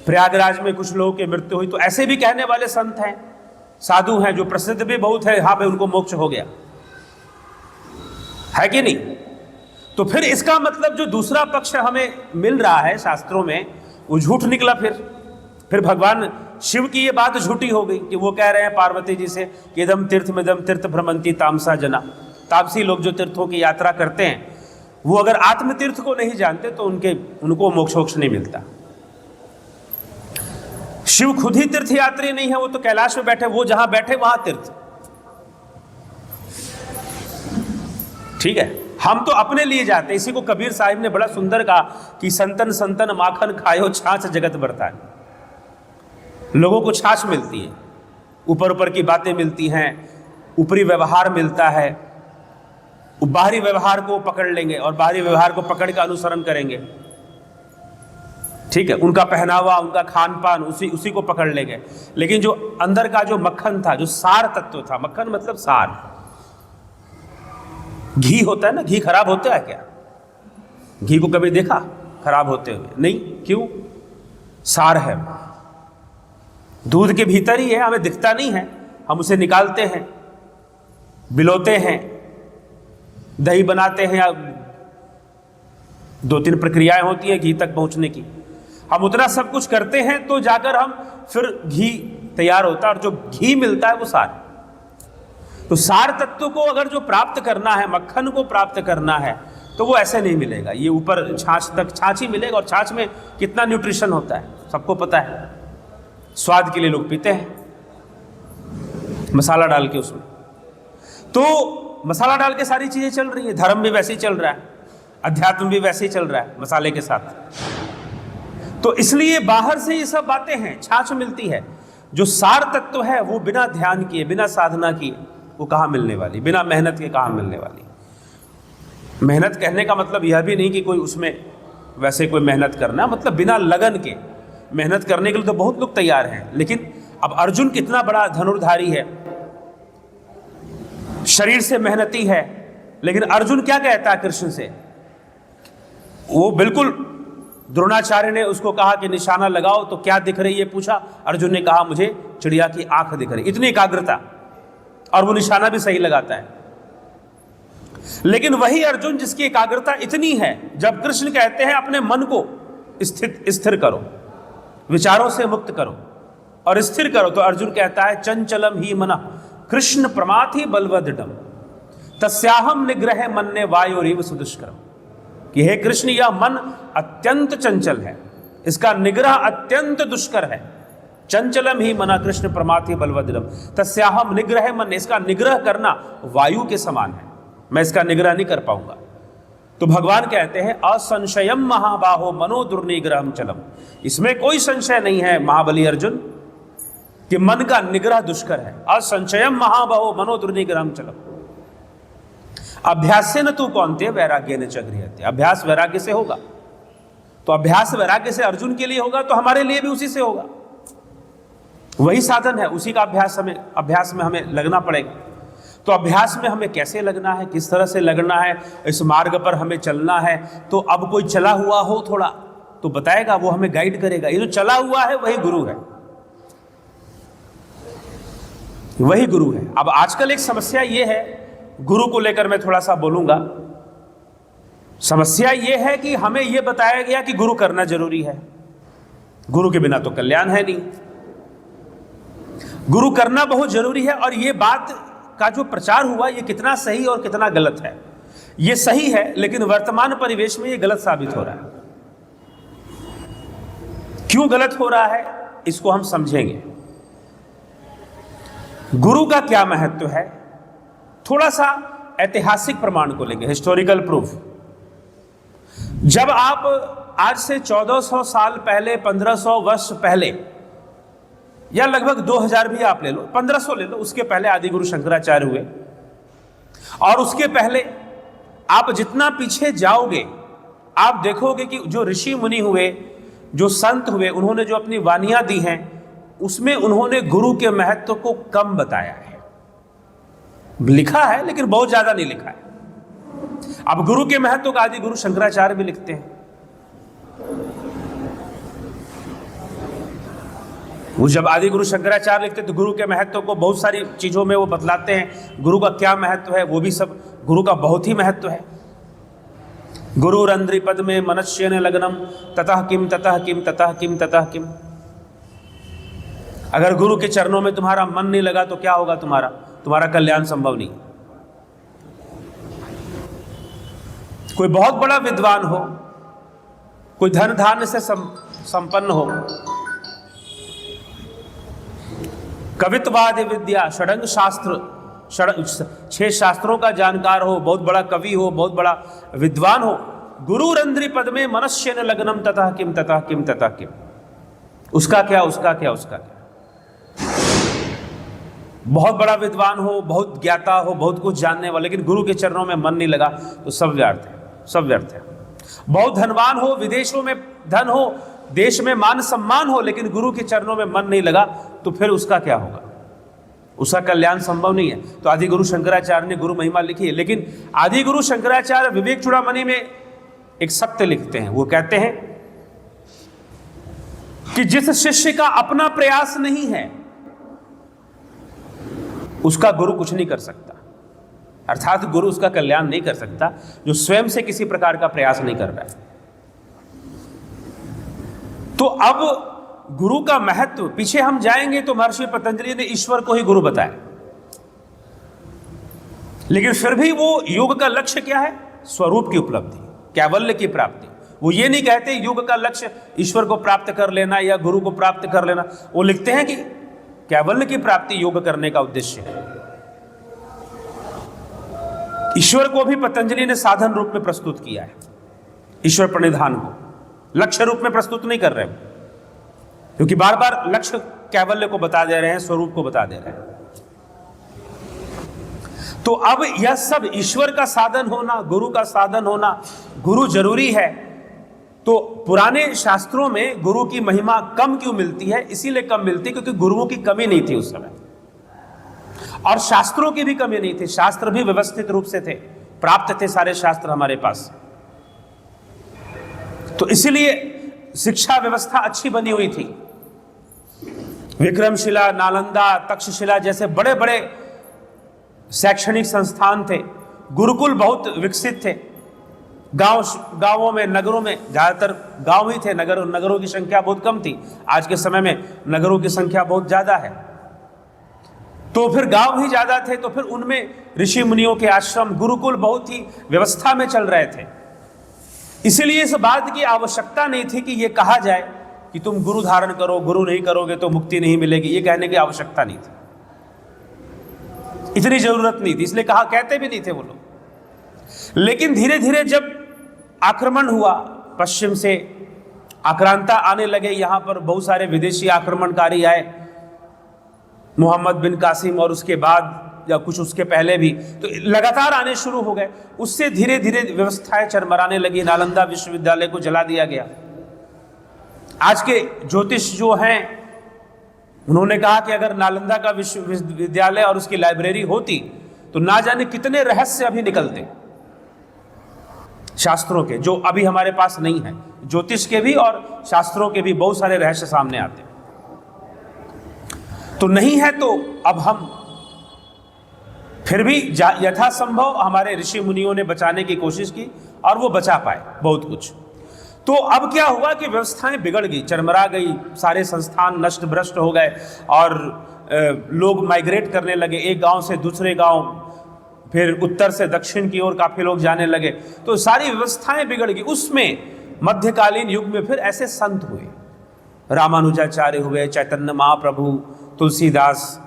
प्रयागराज में कुछ लोगों की मृत्यु हुई, तो ऐसे भी कहने वाले संत हैं, साधु हैं, जो प्रसिद्ध भी बहुत है, यहां पे उनको मोक्ष हो गया है कि नहीं। तो फिर इसका मतलब जो दूसरा पक्ष हमें मिल रहा है शास्त्रों में, वो झूठ निकला। फिर भगवान शिव की ये बात झूठी हो गई कि वो कह रहे हैं पार्वती जी से कि इदम तीर्थ मिदम तीर्थ भ्रमंती तामसा जना। तापसी लोग जो तीर्थों की यात्रा करते हैं, वो अगर आत्म तीर्थ को नहीं जानते तो उनको मोक्ष नहीं मिलता। शिव खुद ही तीर्थ यात्री नहीं है, वो तो कैलाश में बैठे, वो जहां बैठे वहां तीर्थ। ठीक है, हम तो अपने लिए जाते। इसी को कबीर साहिब ने बड़ा सुंदर कहा कि संतन संतन माखन खायो छाछ जगत बरतान। लोगों को छाछ मिलती है, ऊपर ऊपर की बातें मिलती हैं, ऊपरी व्यवहार मिलता है, बाहरी व्यवहार को पकड़ लेंगे और बाहरी व्यवहार को पकड़ के अनुसरण करेंगे। ठीक है, उनका पहनावा, उनका खान पान, उसी को पकड़ लेंगे। लेकिन जो अंदर का जो मक्खन था, जो सार तत्व था, मक्खन मतलब सार, घी होता है ना, घी खराब होता है क्या? घी को कभी देखा खराब होते हुए? नहीं। क्यों? सार है, दूध के भीतर ही है, हमें दिखता नहीं है, हम उसे निकालते हैं, बिलोते हैं, दही बनाते हैं, या 2-3 प्रक्रियाएं होती हैं घी तक पहुंचने की। हम उतना सब कुछ करते हैं तो जाकर हम फिर घी तैयार होता है, और जो घी मिलता है वो सार। तो सार तत्व को अगर जो प्राप्त करना है, मक्खन को प्राप्त करना है, तो वो ऐसे नहीं मिलेगा। ये ऊपर छाछ तक छाछ ही मिलेगा, और छाछ में कितना न्यूट्रिशन होता है सबको पता है। स्वाद के लिए लोग पीते हैं मसाला डाल के उसमें, तो मसाला डाल के सारी चीजें चल रही है। धर्म भी वैसे ही चल रहा है, अध्यात्म भी वैसे ही चल रहा है मसाले के साथ। तो इसलिए बाहर से ये सब बातें हैं, छाछ मिलती है। जो सार तत्व है वो बिना ध्यान किए, बिना साधना किए, वो कहाँ मिलने वाली, बिना मेहनत के कहाँ मिलने वाली। मेहनत कहने का मतलब यह भी नहीं कि कोई उसमें वैसे कोई मेहनत करना, मतलब बिना लगन के। मेहनत करने के लिए तो बहुत लोग तैयार हैं, लेकिन अब अर्जुन कितना बड़ा धनुर्धारी है, शरीर से मेहनती है, लेकिन अर्जुन क्या कहता है कृष्ण से? वो बिल्कुल, द्रोणाचार्य ने उसको कहा कि निशाना लगाओ, तो क्या दिख रही है पूछा, अर्जुन ने कहा मुझे चिड़िया की आंख दिख रही। इतनी एकाग्रता, और वो निशाना भी सही लगाता है। लेकिन वही अर्जुन जिसकी एकाग्रता इतनी है, जब कृष्ण कहते हैं अपने मन को स्थिर करो, विचारों से मुक्त करो और स्थिर करो, तो अर्जुन कहता है चंचलम ही मना कृष्ण प्रमाथि बलवदृढ़ तस्याहम निग्रह मन्ने वायोरिव सुदुष्करम। कि हे कृष्ण, यह मन अत्यंत चंचल है, इसका निग्रह अत्यंत दुष्कर है। चंचलम ही मना कृष्ण प्रमाथि बलवदृढ़ तस्याहम निग्रह मन, इसका निग्रह करना वायु के समान है, मैं इसका निग्रह नहीं कर पाऊंगा। तो भगवान कहते हैं असंशयम महाबाहो मनो दुर्निग्रहम चलम। इसमें कोई संशय नहीं है महाबली अर्जुन कि मन का निग्रह दुष्कर है। असंशयम महाबाहो मनो दुर्निग्रहम चलम। अभ्यास से न तू कौन्ते वैराग्य न च गृह्यते। अभ्यास वैराग्य से होगा, तो अभ्यास वैराग्य से अर्जुन के लिए होगा, तो हमारे लिए भी उसी से होगा। वही साधन है, उसी का अभ्यास में हमें लगना पड़ेगा। तो अभ्यास में हमें कैसे लगना है, किस तरह से लगना है, इस मार्ग पर हमें चलना है। तो अब कोई चला हुआ हो थोड़ा तो बताएगा, वो हमें गाइड करेगा। ये जो चला हुआ है वही गुरु है, वही गुरु है। अब आजकल एक समस्या ये है, गुरु को लेकर मैं थोड़ा सा बोलूंगा। समस्या ये है कि हमें ये बताया गया कि गुरु करना जरूरी है, गुरु के बिना तो कल्याण है नहीं, गुरु करना बहुत जरूरी है। और ये बात का जो प्रचार हुआ, ये कितना सही और कितना गलत है। ये सही है, लेकिन वर्तमान परिवेश में ये गलत साबित हो रहा है। क्यों गलत हो रहा है, इसको हम समझेंगे। गुरु का क्या महत्व है, थोड़ा सा ऐतिहासिक प्रमाण को लेंगे, हिस्टोरिकल प्रूफ। जब आप आज से 1400 साल पहले, 1500 वर्ष पहले, या लगभग 2000 भी आप ले लो, 1500 ले लो, उसके पहले आदि गुरु शंकराचार्य हुए, और उसके पहले आप जितना पीछे जाओगे आप देखोगे कि जो ऋषि मुनि हुए, जो संत हुए, उन्होंने जो अपनी वानियां दी हैं, उसमें उन्होंने गुरु के महत्व को कम बताया है। लिखा है लेकिन बहुत ज्यादा नहीं लिखा है। अब गुरु के महत्व का आदि गुरु शंकराचार्य भी लिखते हैं। वो जब आदि गुरु शंकराचार्य लिखते तो गुरु के महत्व को बहुत सारी चीज़ों में वो बतलाते हैं, गुरु का क्या महत्व है, वो भी सब गुरु का बहुत ही महत्व है। गुरुरंध्रि पद में मनस्येन लग्नम ततः किम ततः किम ततः किम ततः किम। अगर गुरु के चरणों में तुम्हारा मन नहीं लगा तो क्या होगा, तुम्हारा कल्याण संभव नहीं। कोई बहुत बड़ा विद्वान हो, कोई धन धान्य से संपन्न हो, कवित्वादि विद्या, षडंग शास्त्र, 6 शास्त्रों का जानकार हो, बहुत बड़ा कवि हो, बहुत बड़ा विद्वान हो, गुरुरंध्रि पद में मनस्येन लग्नम ततः किम ततः किम ततः किम। उसका क्या, उसका क्या, उसका क्या। बहुत बड़ा विद्वान हो, बहुत ज्ञाता हो, बहुत कुछ जानने वाला, लेकिन गुरु के चरणों में मन नहीं लगा तो सब व्यर्थ है, सब व्यर्थ है। बहुत धनवान हो, विदेशों में धन हो, देश में मान सम्मान हो, लेकिन गुरु के चरणों में मन नहीं लगा तो फिर उसका क्या होगा, उसका कल्याण संभव नहीं है। तो आदि गुरु शंकराचार्य ने गुरु महिमा लिखी है, लेकिन आदि गुरु शंकराचार्य विवेक चूड़ामणि में एक सत्य लिखते हैं। वो कहते हैं कि जिस शिष्य का अपना प्रयास नहीं है उसका गुरु कुछ नहीं कर सकता, अर्थात गुरु उसका कल्याण नहीं कर सकता जो स्वयं से किसी प्रकार का प्रयास नहीं कर रहा है। तो अब गुरु का महत्व पीछे हम जाएंगे तो महर्षि पतंजलि ने ईश्वर को ही गुरु बताया, लेकिन फिर भी वो योग का लक्ष्य क्या है, स्वरूप की उपलब्धि, कैवल्य की प्राप्ति। वो ये नहीं कहते योग का लक्ष्य ईश्वर को प्राप्त कर लेना या गुरु को प्राप्त कर लेना, वो लिखते हैं कि कैवल्य की प्राप्ति योग करने का उद्देश्य है। ईश्वर को भी पतंजलि ने साधन रूप में प्रस्तुत किया है, ईश्वर प्रणिधान को लक्ष्य रूप में प्रस्तुत नहीं कर रहे, क्योंकि बार बार लक्ष्य कैवल्य को बता दे रहे हैं, स्वरूप को बता दे रहे हैं। तो अब यह सब ईश्वर का साधन होना, गुरु का साधन होना, गुरु जरूरी है। तो पुराने शास्त्रों में गुरु की महिमा कम क्यों मिलती है, इसीलिए कम मिलती क्योंकि गुरुओं की कमी नहीं थी उस समय, और शास्त्रों की भी कमी नहीं थी। शास्त्र भी व्यवस्थित रूप से थे, प्राप्त थे सारे शास्त्र हमारे पास, तो इसीलिए शिक्षा व्यवस्था अच्छी बनी हुई थी। विक्रमशिला, नालंदा, तक्षशिला जैसे बड़े बड़े शैक्षणिक संस्थान थे, गुरुकुल बहुत विकसित थे। गांवों में, नगरों में, ज्यादातर गांव ही थे, नगरों की संख्या बहुत कम थी। आज के समय में नगरों की संख्या बहुत ज्यादा है, तो फिर गांव ही ज्यादा थे, तो फिर उनमें ऋषि मुनियों के आश्रम, गुरुकुल बहुत ही व्यवस्था में चल रहे थे। इसीलिए इस बात की आवश्यकता नहीं थी कि यह कहा जाए कि तुम गुरु धारण करो, गुरु नहीं करोगे तो मुक्ति नहीं मिलेगी, ये कहने की आवश्यकता नहीं थी, इतनी जरूरत नहीं थी, इसलिए कहते भी नहीं थे वो लोग। लेकिन धीरे धीरे जब आक्रमण हुआ, पश्चिम से आक्रांता आने लगे, यहां पर बहुत सारे विदेशी आक्रमणकारी आए, मोहम्मद बिन कासिम और उसके बाद या कुछ उसके पहले भी, तो लगातार आने शुरू हो गए। उससे धीरे धीरे व्यवस्थाएं चरमराने लगी। नालंदा विश्वविद्यालय को जला दिया गया। आज के ज्योतिष जो हैं उन्होंने कहा कि अगर नालंदा का विश्वविद्यालय और उसकी लाइब्रेरी होती तो ना जाने कितने रहस्य अभी निकलते शास्त्रों के, जो अभी हमारे पास नहीं है। ज्योतिष के भी और शास्त्रों के भी बहुत सारे रहस्य सामने आते हैं। तो नहीं है तो अब हम फिर भी यथासंभव हमारे ऋषि मुनियों ने बचाने की कोशिश की और वो बचा पाए बहुत कुछ। तो अब क्या हुआ कि व्यवस्थाएं बिगड़ गई, चरमरा गई, सारे संस्थान नष्ट भ्रष्ट हो गए और लोग माइग्रेट करने लगे, एक गांव से दूसरे गांव, फिर उत्तर से दक्षिण की ओर काफी लोग जाने लगे, तो सारी व्यवस्थाएं बिगड़ गई। उसमें मध्यकालीन युग में फिर ऐसे संत हुए, रामानुजाचार्य हुए, चैतन्य महाप्रभु, तुलसीदास,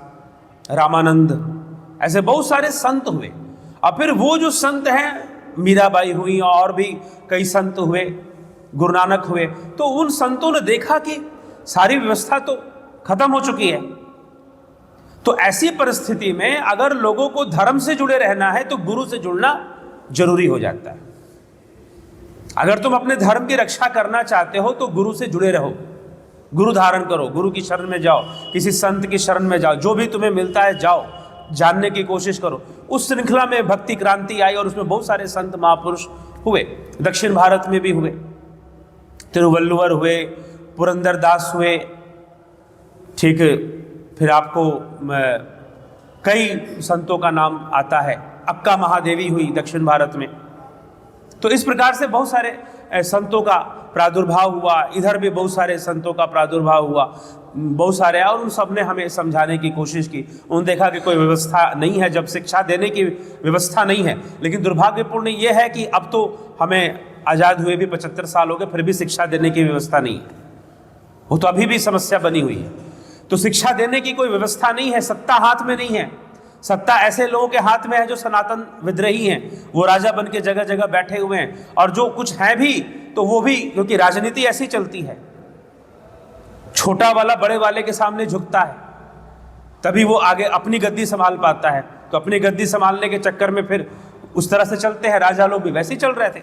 रामानंद, ऐसे बहुत सारे संत हुए। और फिर वो जो संत हैं, मीराबाई हुई और भी कई संत हुए, गुरु नानक हुए, तो उन संतों ने देखा कि सारी व्यवस्था तो खत्म हो चुकी है। तो ऐसी परिस्थिति में अगर लोगों को धर्म से जुड़े रहना है तो गुरु से जुड़ना जरूरी हो जाता है। अगर तुम अपने धर्म की रक्षा करना चाहते हो तो गुरु से जुड़े रहो, गुरु धारण करो, गुरु की शरण में जाओ, किसी संत की शरण में जाओ, जो भी तुम्हें मिलता है जाओ, जानने की कोशिश करो। उस श्रृंखला में भक्ति क्रांति आई और उसमें बहुत सारे संत महापुरुष हुए, दक्षिण भारत में भी हुए, तिरुवल्लुवर हुए, पुरंदरदास हुए, ठीक फिर आपको कई संतों का नाम आता है। अक्का महादेवी हुई दक्षिण भारत में। तो इस प्रकार से बहुत सारे संतों का प्रादुर्भाव हुआ, इधर भी बहुत सारे संतों का प्रादुर्भाव हुआ, बहुत सारे, और उन सब ने हमें समझाने की कोशिश की। उन्होंने देखा कि कोई व्यवस्था नहीं है, जब शिक्षा देने की व्यवस्था नहीं है। लेकिन दुर्भाग्यपूर्ण ये है कि अब तो हमें आज़ाद हुए भी 75 साल हो गए, फिर भी शिक्षा देने की व्यवस्था नहीं है। वो तो अभी भी समस्या बनी हुई है। तो शिक्षा देने की कोई व्यवस्था नहीं है, सत्ता हाथ में नहीं है। सत्ता ऐसे लोगों के हाथ में है जो सनातन विद्रोही हैं, वो राजा बन के जगह जगह बैठे हुए हैं। और जो कुछ है भी तो वो भी, क्योंकि राजनीति ऐसी चलती है, छोटा वाला बड़े वाले के सामने झुकता है, तभी वो आगे अपनी गद्दी संभाल पाता है। तो अपनी गद्दी संभालने के चक्कर में फिर उस तरह से चलते हैं। राजा लोग भी वैसे ही चल रहे थे।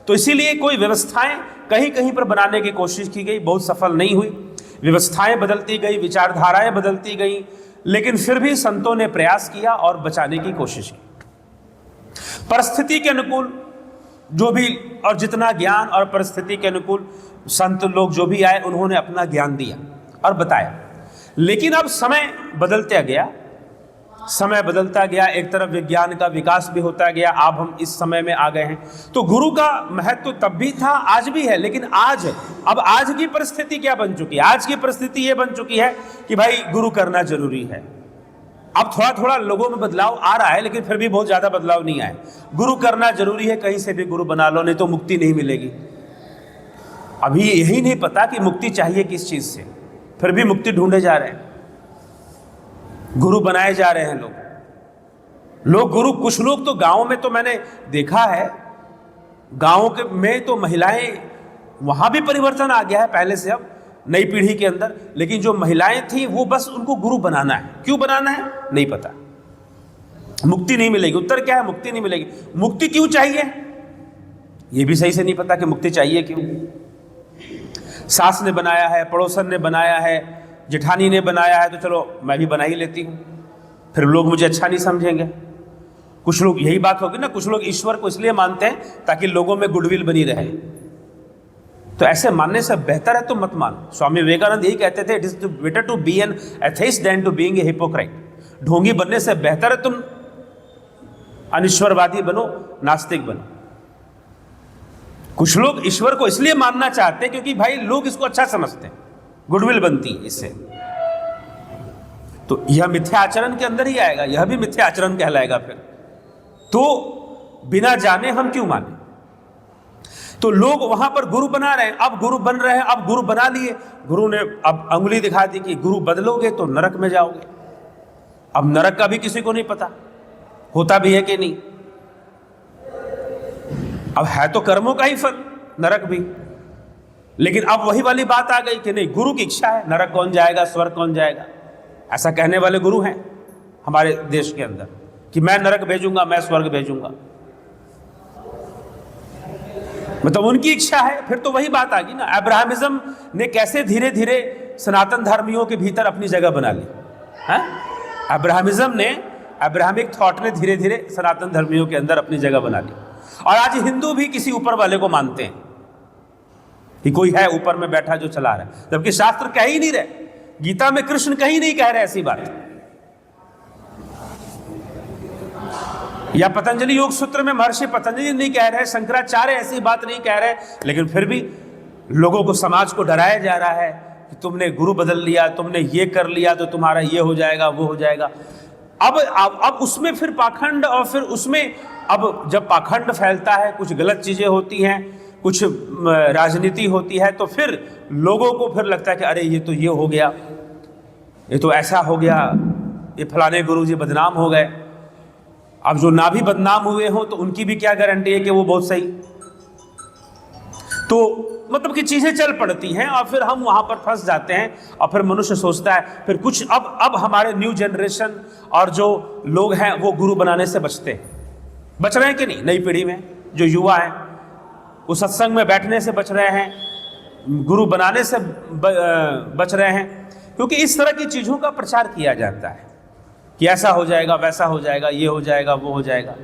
तो इसीलिए कोई व्यवस्थाएं कहीं कहीं पर बनाने की कोशिश की गई, बहुत सफल नहीं हुई। व्यवस्थाएं बदलती गई, विचारधाराएं बदलती गई, लेकिन फिर भी संतों ने प्रयास किया और बचाने की कोशिश की। परिस्थिति के अनुकूल जो भी, और जितना ज्ञान और परिस्थिति के अनुकूल संत लोग जो भी आए, उन्होंने अपना ज्ञान दिया और बताया। लेकिन अब समय बदलता गया, समय बदलता गया, एक तरफ विज्ञान का विकास भी होता गया। अब हम इस समय में आ गए हैं। तो गुरु का महत्व तो तब भी था, आज भी है। लेकिन अब आज की परिस्थिति क्या बन चुकी है? आज की परिस्थिति ये बन चुकी है कि भाई गुरु करना जरूरी है। अब थोड़ा थोड़ा लोगों में बदलाव आ रहा है, लेकिन फिर भी बहुत ज्यादा बदलाव नहीं आया। गुरु करना जरूरी है, कहीं से भी गुरु बना लो, नहीं तो मुक्ति नहीं मिलेगी। अभी यही नहीं पता कि मुक्ति चाहिए किस चीज से, फिर भी मुक्ति ढूंढे जा रहे हैं, गुरु बनाए जा रहे हैं लोग गुरु। कुछ लोग तो गांव में, तो मैंने देखा है गांव के में तो महिलाएं, वहां भी परिवर्तन आ गया है पहले से अब नई पीढ़ी के अंदर। लेकिन जो महिलाएं थी वो बस उनको गुरु बनाना है। क्यों बनाना है नहीं पता। मुक्ति नहीं मिलेगी। उत्तर क्या है? मुक्ति नहीं मिलेगी। मुक्ति क्यों चाहिए ये भी सही से नहीं पता कि मुक्ति चाहिए क्यों। सास ने बनाया है, पड़ोसन ने बनाया है, जेठानी ने बनाया है, तो चलो मैं भी बना ही लेती हूँ, फिर लोग मुझे अच्छा नहीं समझेंगे। कुछ लोग, यही बात होगी ना, कुछ लोग ईश्वर को इसलिए मानते हैं ताकि लोगों में गुडविल बनी रहे। तो ऐसे मानने से बेहतर है तुम मत मानो। स्वामी विवेकानंद यही कहते थे, it is better to be an atheist than to being a hypocrite. ढोंगी बनने से बेहतर है तुम अनिश्वरवादी बनो, नास्तिक बनो। कुछ लोग ईश्वर को इसलिए मानना चाहते हैं क्योंकि भाई लोग इसको अच्छा समझते हैं, गुडविल बनती है इससे। तो यह मिथ्या आचरण के अंदर ही आएगा, यह भी मिथ्या आचरण कहलाएगा फिर। तो बिना जाने हम क्यों माने? तो लोग वहां पर गुरु बना रहे हैं, अब गुरु बन रहे हैं, अब गुरु बना लिए। गुरु ने अब अंगुली दिखा दी कि गुरु बदलोगे तो नरक में जाओगे। अब नरक का भी किसी को नहीं पता होता भी है कि नहीं। अब है तो कर्मों का ही फल नरक भी, लेकिन अब वही वाली बात आ गई कि नहीं, गुरु की इच्छा है, नरक कौन जाएगा स्वर्ग कौन जाएगा। ऐसा कहने वाले गुरु हैं हमारे देश के अंदर कि मैं नरक भेजूंगा, मैं स्वर्ग भेजूंगा, मतलब उनकी इच्छा है। फिर तो वही बात आ गई ना, अब्राहमिज्म ने कैसे धीरे धीरे सनातन धर्मियों के भीतर अपनी जगह बना ली है। अब्राहमिज्म ने, अब्राहमिक थॉट ने धीरे धीरे सनातन धर्मियों के अंदर अपनी जगह बना ली। और आज हिंदू भी किसी ऊपर वाले को मानते हैं कि कोई है ऊपर में बैठा जो चला रहा है, जबकि शास्त्र कह ही नहीं रहे, गीता में कृष्ण कहीं नहीं कह रहे ऐसी बात, या पतंजलि योग सूत्र में महर्षि पतंजलि नहीं कह रहे, शंकराचार्य ऐसी बात नहीं कह रहे। लेकिन फिर भी लोगों को, समाज को डराया जा रहा है कि तुमने गुरु बदल लिया, तुमने ये कर लिया तो तुम्हारा ये हो जाएगा वो हो जाएगा। अब उसमें फिर पाखंड, और फिर उसमें अब जब पाखंड फैलता है, कुछ गलत चीजें होती हैं, कुछ राजनीति होती है, तो फिर लोगों को फिर लगता है कि अरे ये तो ये हो गया, ये तो ऐसा हो गया, ये फलाने गुरु जी बदनाम हो गए। अब जो ना भी बदनाम हुए हो तो उनकी भी क्या गारंटी है कि वो बहुत सही। तो मतलब कि चीजें चल पड़ती हैं और फिर हम वहां पर फंस जाते हैं। और फिर मनुष्य सोचता है, फिर कुछ अब हमारे न्यू जनरेशन और जो लोग हैं वो गुरु बनाने से बच रहे हैं कि नहीं। नई पीढ़ी में जो युवा हैं वो सत्संग में बैठने से बच रहे हैं, गुरु बनाने से बच रहे हैं, क्योंकि इस तरह की चीजों का प्रचार किया जाता है कि ऐसा हो जाएगा, वैसा हो जाएगा, ये हो जाएगा, वो हो जाएगा,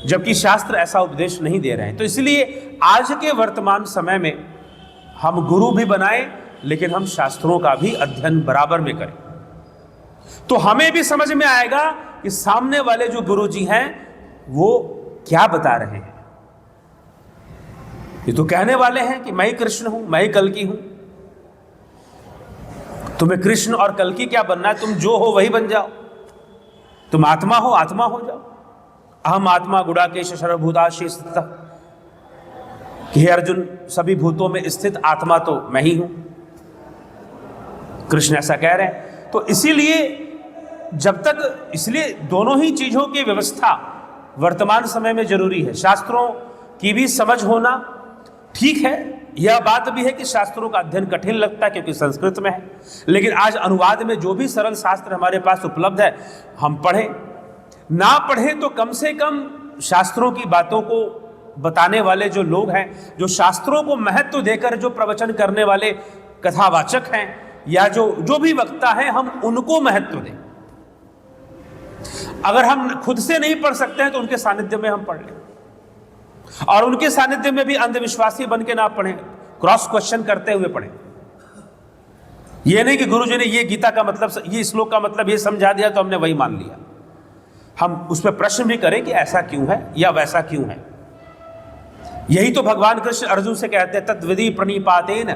जबकि शास्त्र ऐसा उपदेश नहीं दे रहे हैं। तो इसलिए आज के वर्तमान समय में हम गुरु भी बनाएं लेकिन हम शास्त्रों का भी अध्ययन बराबर में करें, तो हमें भी समझ में आएगा कि सामने वाले जो गुरु जी हैं वो क्या बता रहे हैं। ये तो कहने वाले हैं कि मैं ही कृष्ण हूं, मैं ही कल्कि हूं। तुम्हें कृष्ण और कल्कि क्या बनना है? तुम जो हो वही बन जाओ। तुम आत्मा हो, आत्मा हो जाओ। अहम आत्मा गुड़ाकेश सर्वभूताशे स्थितः, कि हे अर्जुन, सभी भूतों में स्थित आत्मा तो मैं ही हूं। कृष्ण ऐसा कह रहे हैं। तो इसीलिए इसलिए दोनों ही चीजों की व्यवस्था वर्तमान समय में जरूरी है। शास्त्रों की भी समझ होना ठीक है। यह बात भी है कि शास्त्रों का अध्ययन कठिन लगता है क्योंकि संस्कृत में है, लेकिन आज अनुवाद में जो भी सरल शास्त्र हमारे पास उपलब्ध है हम पढ़ें। ना पढ़ें तो कम से कम शास्त्रों की बातों को बताने वाले जो लोग हैं, जो शास्त्रों को महत्व देकर जो प्रवचन करने वाले कथावाचक हैं या जो भी वक्ता हैं, हम उनको महत्व दें। अगर हम खुद से नहीं पढ़ सकते हैं तो उनके सानिध्य में हम पढ़ लें, और उनके सानिध्य में भी अंधविश्वासी बन के ना पढ़ें, क्रॉस क्वेश्चन करते हुए पढ़ें। यह नहीं कि गुरुजी ने ये गीता का मतलब, ये श्लोक का मतलब ये समझा दिया तो हमने वही मान लिया। हम उस पर प्रश्न भी करें कि ऐसा क्यों है या वैसा क्यों है। यही तो भगवान कृष्ण अर्जुन से कहते हैं, तद्विधि प्रणिपातेन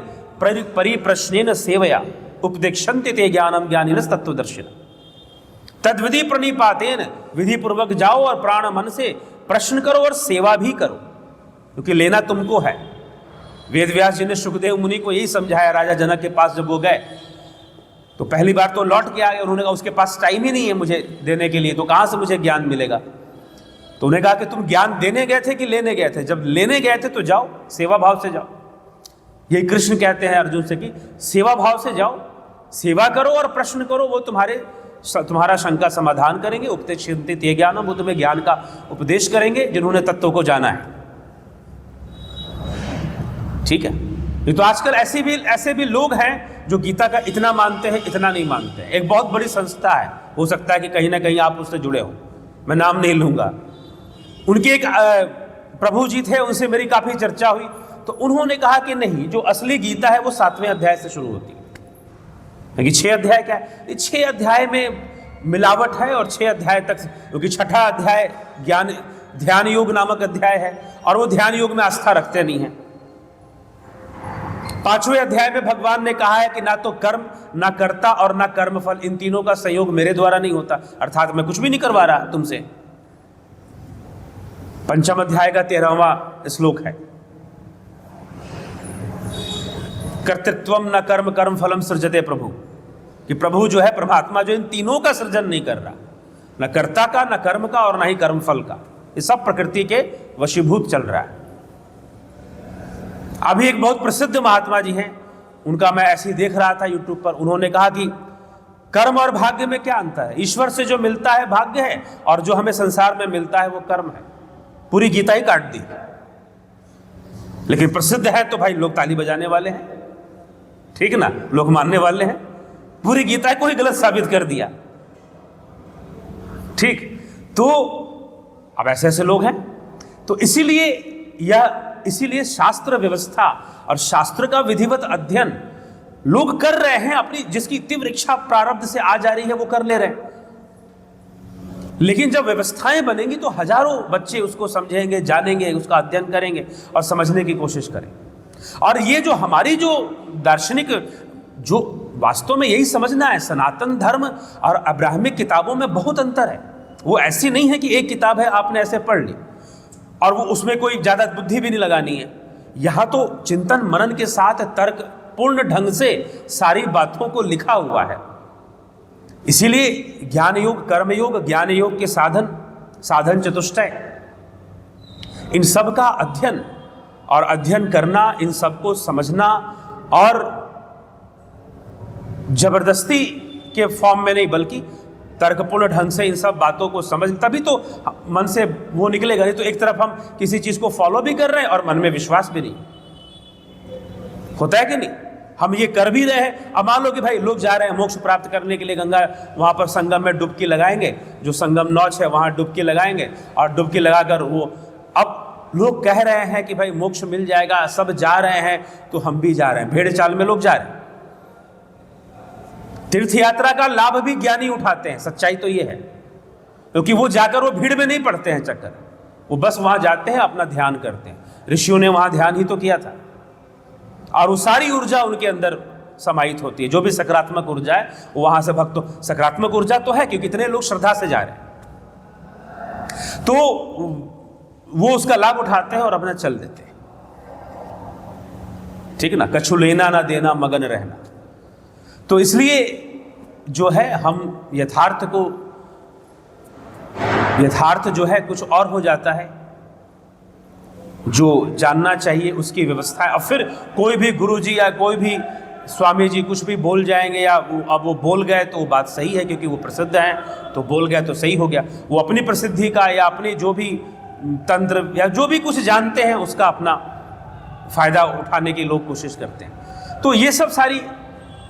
परिप्रश्नेन सेवया उपदेक्षन्ते ते ज्ञानम ज्ञानिनस् तत्त्वदर्शिनः। तद्विधि प्रणिपातेन, विधि पूर्वक जाओ और प्राण मन से प्रश्न करो और सेवा भी करो, क्योंकि लेना तुमको है। वेद व्यास जी ने सुखदेव मुनि को यही समझाया। राजा जनक के पास जब वो गए तो पहली बार तो लौट के आ गए। उन्होंने कहा उसके पास टाइम ही नहीं है मुझे देने के लिए, तो कहां से मुझे ज्ञान मिलेगा। तो उन्हें कहा कि तुम ज्ञान देने गए थे कि लेने गए थे? जब लेने गए थे तो जाओ, सेवा भाव से जाओ। यही कृष्ण कहते हैं अर्जुन से कि सेवा भाव से जाओ, सेवा करो और प्रश्न करो, वो तुम्हारा शंका समाधान करेंगे। उपदेक्षन्ते ते ज्ञानम, वो तुम्हें ज्ञान का उपदेश करेंगे जिन्होंने तत्व को जाना है। ठीक है। ये तो आजकल ऐसे भी लोग हैं जो गीता का इतना मानते हैं, इतना नहीं मानते हैं। एक बहुत बड़ी संस्था है, हो सकता है कि कहीं ना कहीं आप उससे जुड़े हो, मैं नाम नहीं लूंगा। उनके एक प्रभु जी थे, उनसे मेरी काफी चर्चा हुई, तो उन्होंने कहा कि नहीं, जो असली गीता है वो 7वें अध्याय से शुरू होती है। क्योंकि 6 अध्याय क्या है, 6 अध्याय में मिलावट है और 6 अध्याय तक, क्योंकि 6ठा अध्याय ध्यान योग नामक अध्याय है और वो ध्यान योग में आस्था रखते नहीं है। 5वें अध्याय में भगवान ने कहा है कि ना तो कर्म, ना कर्ता और ना कर्म फल, इन तीनों का संयोग मेरे द्वारा नहीं होता, अर्थात मैं कुछ भी नहीं करवा रहा तुमसे। 5वें अध्याय का 13वां श्लोक है, कर्तृत्वम न कर्म कर्म फलम सृजते प्रभु, कि प्रभु जो है, परमात्मा जो इन तीनों का सृजन नहीं कर रहा, न कर्ता का, न कर्म का और न ही कर्म फल का। ये सब प्रकृति के वशीभूत चल रहा है। अभी एक बहुत प्रसिद्ध महात्मा जी हैं, उनका मैं ऐसे ही देख रहा था यूट्यूब पर। उन्होंने कहा कि कर्म और भाग्य में क्या अंतर है? ईश्वर से जो मिलता है भाग्य है और जो हमें संसार में मिलता है वो कर्म है। पूरी गीता ही काट दी। लेकिन प्रसिद्ध है तो भाई लोग ताली बजाने वाले हैं, ठीक ना, लोग मानने वाले हैं। पूरी गीता को ही गलत साबित कर दिया। ठीक, तो अब ऐसे ऐसे लोग हैं। तो इसीलिए शास्त्र व्यवस्था और शास्त्र का विधिवत अध्ययन लोग कर रहे हैं। अपनी जिसकी तीव्र इच्छा प्रारब्ध से आ जा रही है वो कर ले रहे हैं। लेकिन जब व्यवस्थाएं बनेंगी तो हजारों बच्चे उसको समझेंगे, जानेंगे, उसका अध्ययन करेंगे और समझने की कोशिश करेंगे। और ये जो हमारी जो दार्शनिक, जो वास्तव में यही समझना है, सनातन धर्म और अब्राह्मिक किताबों में बहुत अंतर है। वो ऐसी नहीं है कि एक किताब है आपने ऐसे पढ़ ली और वो उसमें कोई ज्यादा बुद्धि भी नहीं लगानी है। यहाँ तो चिंतन मनन के साथ तर्क पूर्ण ढंग से सारी बातों को लिखा हुआ है। इसीलिए ज्ञान योग, कर्म योग, ज्ञान योग के साधन चतुष्टय, इन सब का अध्ययन और अध्ययन करना, इन सबको समझना और जबरदस्ती के फॉर्म में नहीं बल्कि तर्कपूर्ण ढंग से इन सब बातों को समझ, तभी तो मन से वो निकलेगा। नहीं तो एक तरफ हम किसी चीज को फॉलो भी कर रहे हैं और मन में विश्वास भी नहीं। होता है कि नहीं? हम ये कर भी रहे हैं। अब मान लो कि भाई लोग जा रहे हैं मोक्ष प्राप्त करने के लिए गंगा, वहां पर संगम में डुबकी लगाएंगे, जो संगम नौच है वहां डुबकी लगाएंगे और डुबकी लगाकर वो, अब लोग कह रहे हैं कि भाई मोक्ष मिल जाएगा, सब जा रहे हैं तो हम भी जा रहे हैं। भेड़ चाल में लोग जा रहे हैं। तीर्थ यात्रा का लाभ भी ज्ञानी उठाते हैं, सच्चाई तो ये है, क्योंकि वो जाकर वो भीड़ में नहीं पड़ते हैं चक्कर, वो बस वहां जाते हैं, अपना ध्यान करते हैं। ऋषियों ने वहां ध्यान ही तो किया था, और वो सारी ऊर्जा उनके अंदर समाहित होती है। जो भी सकारात्मक ऊर्जा है वो वहां से भक्तों, सकारात्मक ऊर्जा तो है क्योंकि इतने लोग श्रद्धा से जा रहे हैं, तो वो उसका लाभ उठाते हैं और अपना चल देते हैं। ठीक ना, कछु लेना ना देना मगन रहना। तो इसलिए जो है हम यथार्थ जो है कुछ और हो जाता है, जो जानना चाहिए उसकी व्यवस्था है। अब फिर कोई भी गुरुजी या कोई भी स्वामी जी कुछ भी बोल जाएंगे, या अब वो बोल गए तो वो बात सही है क्योंकि वो प्रसिद्ध हैं, तो बोल गए तो सही हो गया। वो अपनी प्रसिद्धि का या अपने जो भी तंत्र या जो भी कुछ जानते हैं उसका अपना फायदा उठाने की लोग कोशिश करते हैं। तो ये सब सारी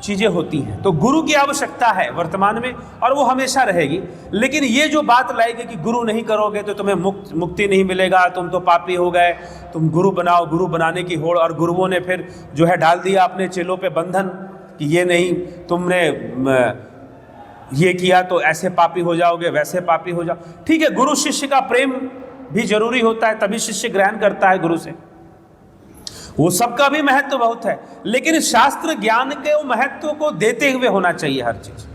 चीज़ें होती हैं। तो गुरु की आवश्यकता है वर्तमान में, और वो हमेशा रहेगी। लेकिन ये जो बात लाएगी कि गुरु नहीं करोगे तो तुम्हें मुक्ति नहीं मिलेगा, तुम तो पापी हो गए, तुम गुरु बनाओ, गुरु बनाने की होड़, और गुरुओं ने फिर जो है डाल दिया अपने चेलों पे बंधन कि ये नहीं, तुमने ये किया तो ऐसे पापी हो जाओगे, वैसे पापी हो जाओ। ठीक है, गुरु शिष्य का प्रेम भी जरूरी होता है, तभी शिष्य ग्रहण करता है गुरु से, वो सबका भी महत्व बहुत है। लेकिन शास्त्र ज्ञान के महत्व को देते हुए होना चाहिए हर चीज,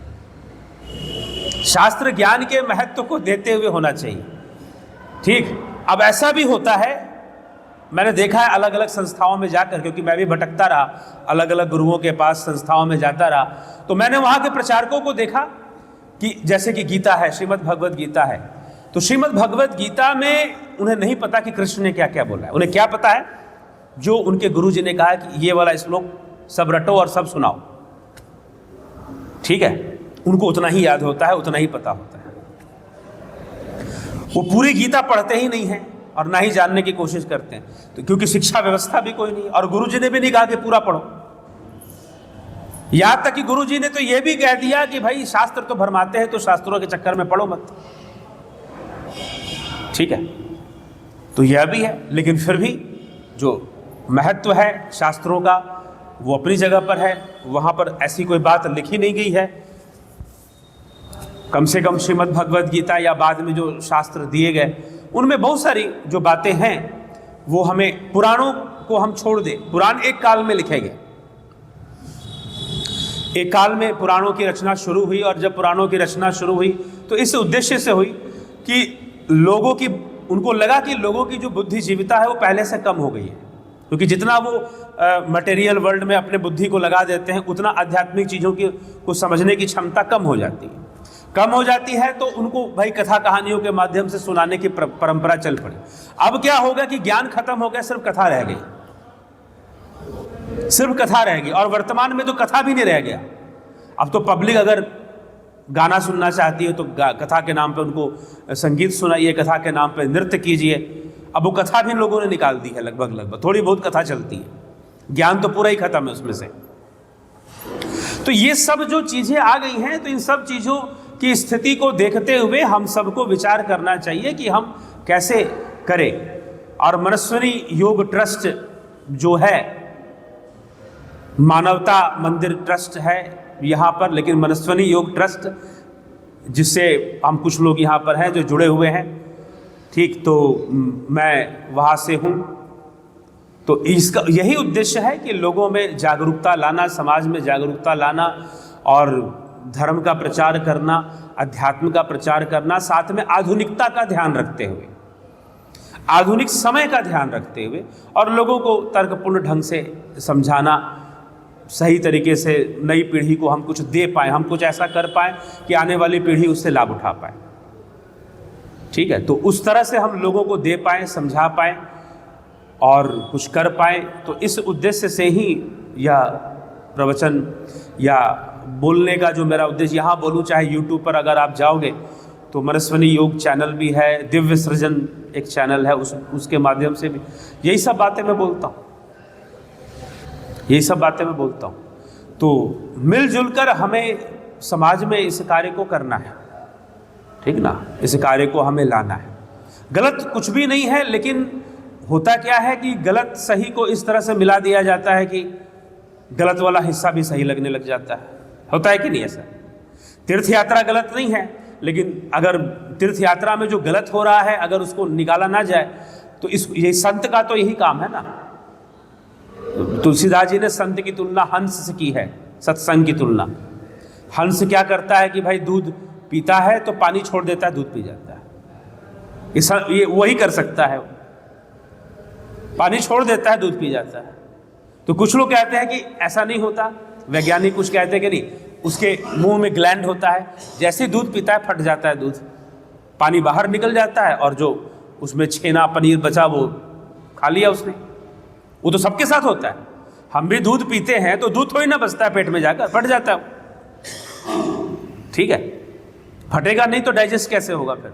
शास्त्र ज्ञान के महत्व को देते हुए होना चाहिए। ठीक, अब ऐसा भी होता है, मैंने देखा है अलग अलग संस्थाओं में जाकर, क्योंकि मैं भी भटकता रहा, अलग अलग गुरुओं के पास संस्थाओं में जाता रहा, तो मैंने वहां के प्रचारकों को देखा कि जैसे कि गीता है, श्रीमद् भगवत गीता है, तो श्रीमद् भगवत गीता में उन्हें नहीं पता कि कृष्ण ने क्या क्या बोला है। उन्हें क्या पता है, जो उनके गुरुजी ने कहा कि ये वाला श्लोक सब रटो और सब सुनाओ। ठीक है, उनको उतना ही याद होता है, उतना ही पता होता है। वो पूरी गीता पढ़ते ही नहीं है और ना ही जानने की कोशिश करते हैं, तो क्योंकि शिक्षा व्यवस्था भी कोई नहीं, और गुरुजी ने भी नहीं कहा कि पूरा पढ़ो। यहां तक कि गुरुजी ने तो यह भी कह दिया कि भाई शास्त्र तो भरमाते हैं, तो शास्त्रों के चक्कर में पढ़ो मत। ठीक है, तो यह भी है, लेकिन फिर भी जो महत्व है शास्त्रों का वो अपनी जगह पर है। वहां पर ऐसी कोई बात लिखी नहीं गई है, कम से कम श्रीमद् भगवत गीता या बाद में जो शास्त्र दिए गए उनमें बहुत सारी जो बातें हैं वो हमें, पुराणों को हम छोड़ दें, पुराण एक काल में लिखे गए, एक काल में पुराणों की रचना शुरू हुई, और जब पुराणों की रचना शुरू हुई तो इस उद्देश्य से हुई कि लोगों की, उनको लगा कि लोगों की जो बुद्धि जीविता है वो पहले से कम हो गई है, क्योंकि जितना वो मटेरियल वर्ल्ड में अपने बुद्धि को लगा देते हैं उतना आध्यात्मिक चीज़ों को समझने की क्षमता कम हो जाती है। कम हो जाती है तो उनको भाई कथा कहानियों के माध्यम से सुनाने की परंपरा चल पड़ी। अब क्या होगा कि ज्ञान खत्म हो गया, सिर्फ कथा रह गई, सिर्फ कथा रह गई, और वर्तमान में तो कथा भी नहीं रह गया। अब तो पब्लिक अगर गाना सुनना चाहती है तो कथा के नाम पे उनको संगीत सुनाइए, कथा के नाम पे नृत्य कीजिए। अब वो कथा भी लोगों ने निकाल दी है, लगभग थोड़ी बहुत कथा चलती है, ज्ञान तो पूरा ही खत्म है उसमें से। तो ये सब जो चीजें आ गई हैं, तो इन सब चीजों की स्थिति को देखते हुए हम सबको विचार करना चाहिए कि हम कैसे करें। और मनस्विनी योग ट्रस्ट जो है, मानवता मंदिर ट्रस्ट है यहाँ पर, लेकिन मनस्विनी योग ट्रस्ट जिससे हम कुछ लोग यहाँ पर हैं जो जुड़े हुए हैं, ठीक, तो मैं वहाँ से हूँ। तो इसका यही उद्देश्य है कि लोगों में जागरूकता लाना, समाज में जागरूकता लाना, और धर्म का प्रचार करना, अध्यात्म का प्रचार करना, साथ में आधुनिकता का ध्यान रखते हुए, आधुनिक समय का ध्यान रखते हुए, और लोगों को तर्कपूर्ण ढंग से समझाना, सही तरीके से नई पीढ़ी को हम कुछ दे पाएँ, हम कुछ ऐसा कर पाएँ कि आने वाली पीढ़ी उससे लाभ उठा पाए। ठीक है, तो उस तरह से हम लोगों को दे पाएँ, समझा पाएँ और कुछ कर पाएँ। तो इस उद्देश्य से ही यह प्रवचन या बोलने का जो मेरा उद्देश्य, यहाँ बोलूँ चाहे यूट्यूब पर अगर आप जाओगे तो मनस्विनी योग चैनल भी है, दिव्य सृजन एक चैनल है, उसके माध्यम से भी यही सब बातें मैं बोलता हूँ, यही सब बातें मैं बोलता हूँ। तो मिलजुल कर हमें समाज में इस कार्य को करना है, ठीक ना, इस कार्य को हमें लाना है। गलत कुछ भी नहीं है, लेकिन होता क्या है कि गलत सही को इस तरह से मिला दिया जाता है कि गलत वाला हिस्सा भी सही लगने लग जाता है। होता है कि नहीं ऐसा? तीर्थ यात्रा गलत नहीं है, लेकिन अगर तीर्थ यात्रा में जो गलत हो रहा है अगर उसको निकाला ना जाए तो ये संत का तो यही काम है ना। तुलसीदास जी ने संत की तुलना हंस से की है, सत्संग की तुलना। हंस क्या करता है कि भाई दूध पीता है तो पानी छोड़ देता है, दूध पी जाता है। ये वही कर सकता है, पानी छोड़ देता है, दूध पी जाता है। तो कुछ लोग कहते हैं कि ऐसा नहीं होता, वैज्ञानिक कुछ कहते हैं कि नहीं, उसके मुंह में ग्लैंड होता है, जैसे ही दूध पीता है फट जाता है दूध, पानी बाहर निकल जाता है और जो उसमें छेना पनीर बचा वो खा लिया उसने। वो तो सबके साथ होता है। हम भी दूध पीते हैं तो दूध थोड़ी ना बचता है पेट में जाकर, फट जाता है। ठीक है, फटेगा नहीं तो डाइजेस्ट कैसे होगा फिर?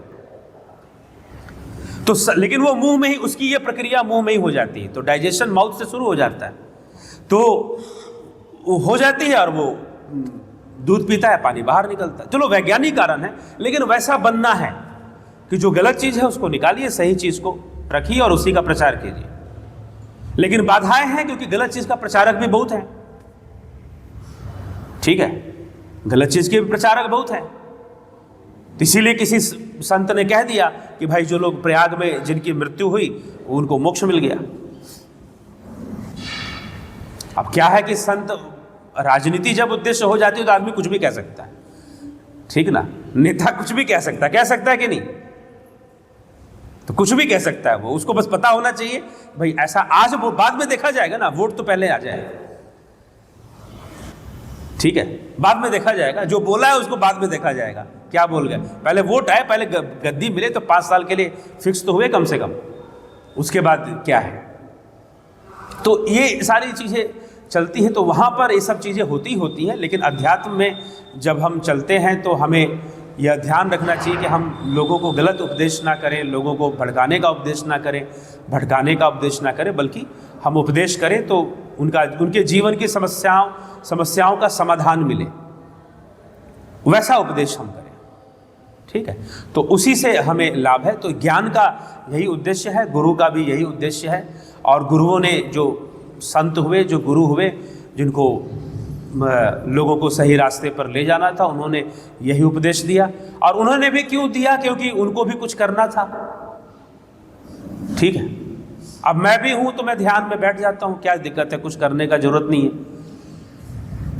तो लेकिन वो मुंह में ही, उसकी ये प्रक्रिया मुंह में ही हो जाती है, तो डाइजेशन माउथ से शुरू हो जाता है, तो वो हो जाती है और वो दूध पीता है, पानी बाहर निकलता है। चलो वैज्ञानिक कारण है, लेकिन वैसा बनना है कि जो गलत चीज है उसको निकालिए, सही चीज को रखिए और उसी का प्रचार कीजिए। लेकिन बाधाएं हैं, क्योंकि गलत चीज का प्रचारक भी बहुत है। ठीक है, गलत चीज के भी प्रचारक बहुत हैं। इसीलिए किसी संत ने कह दिया कि भाई जो लोग प्रयाग में जिनकी मृत्यु हुई उनको मोक्ष मिल गया। अब क्या है कि संत, राजनीति जब उद्देश्य हो जाती है तो आदमी कुछ भी कह सकता है, ठीक ना? नेता कुछ भी कह सकता है कि नहीं? तो कुछ भी कह सकता है वो, उसको बस पता होना चाहिए भाई ऐसा। आज वो बाद में देखा जाएगा ना, वोट तो पहले आ जाएगा, ठीक है, बाद में देखा जाएगा। जो बोला है उसको बाद में देखा जाएगा क्या बोल गए। पहले वोट आए, पहले गद्दी मिले तो 5 साल के लिए फिक्स तो हुए कम से कम, उसके बाद क्या है। तो ये सारी चीजें चलती हैं, तो वहां पर ये सब चीजें होती हैं। लेकिन अध्यात्म में जब हम चलते हैं तो हमें यह ध्यान रखना चाहिए कि हम लोगों को गलत उपदेश ना करें, लोगों को भड़काने का उपदेश ना करें, भटकाने का उपदेश ना करें, बल्कि हम उपदेश करें तो उनके जीवन की समस्याओं का समाधान मिले, वैसा उपदेश हम करें। ठीक है, तो उसी से हमें लाभ है। तो ज्ञान का यही उद्देश्य है, गुरु का भी यही उद्देश्य है। और गुरुओं ने, जो संत हुए, जो गुरु हुए, जिनको लोगों को सही रास्ते पर ले जाना था, उन्होंने यही उपदेश दिया। और उन्होंने भी क्यों दिया? क्योंकि उनको भी कुछ करना था। ठीक है, अब मैं भी हूं तो मैं ध्यान में बैठ जाता हूं, क्या दिक्कत है? कुछ करने का जरूरत नहीं है,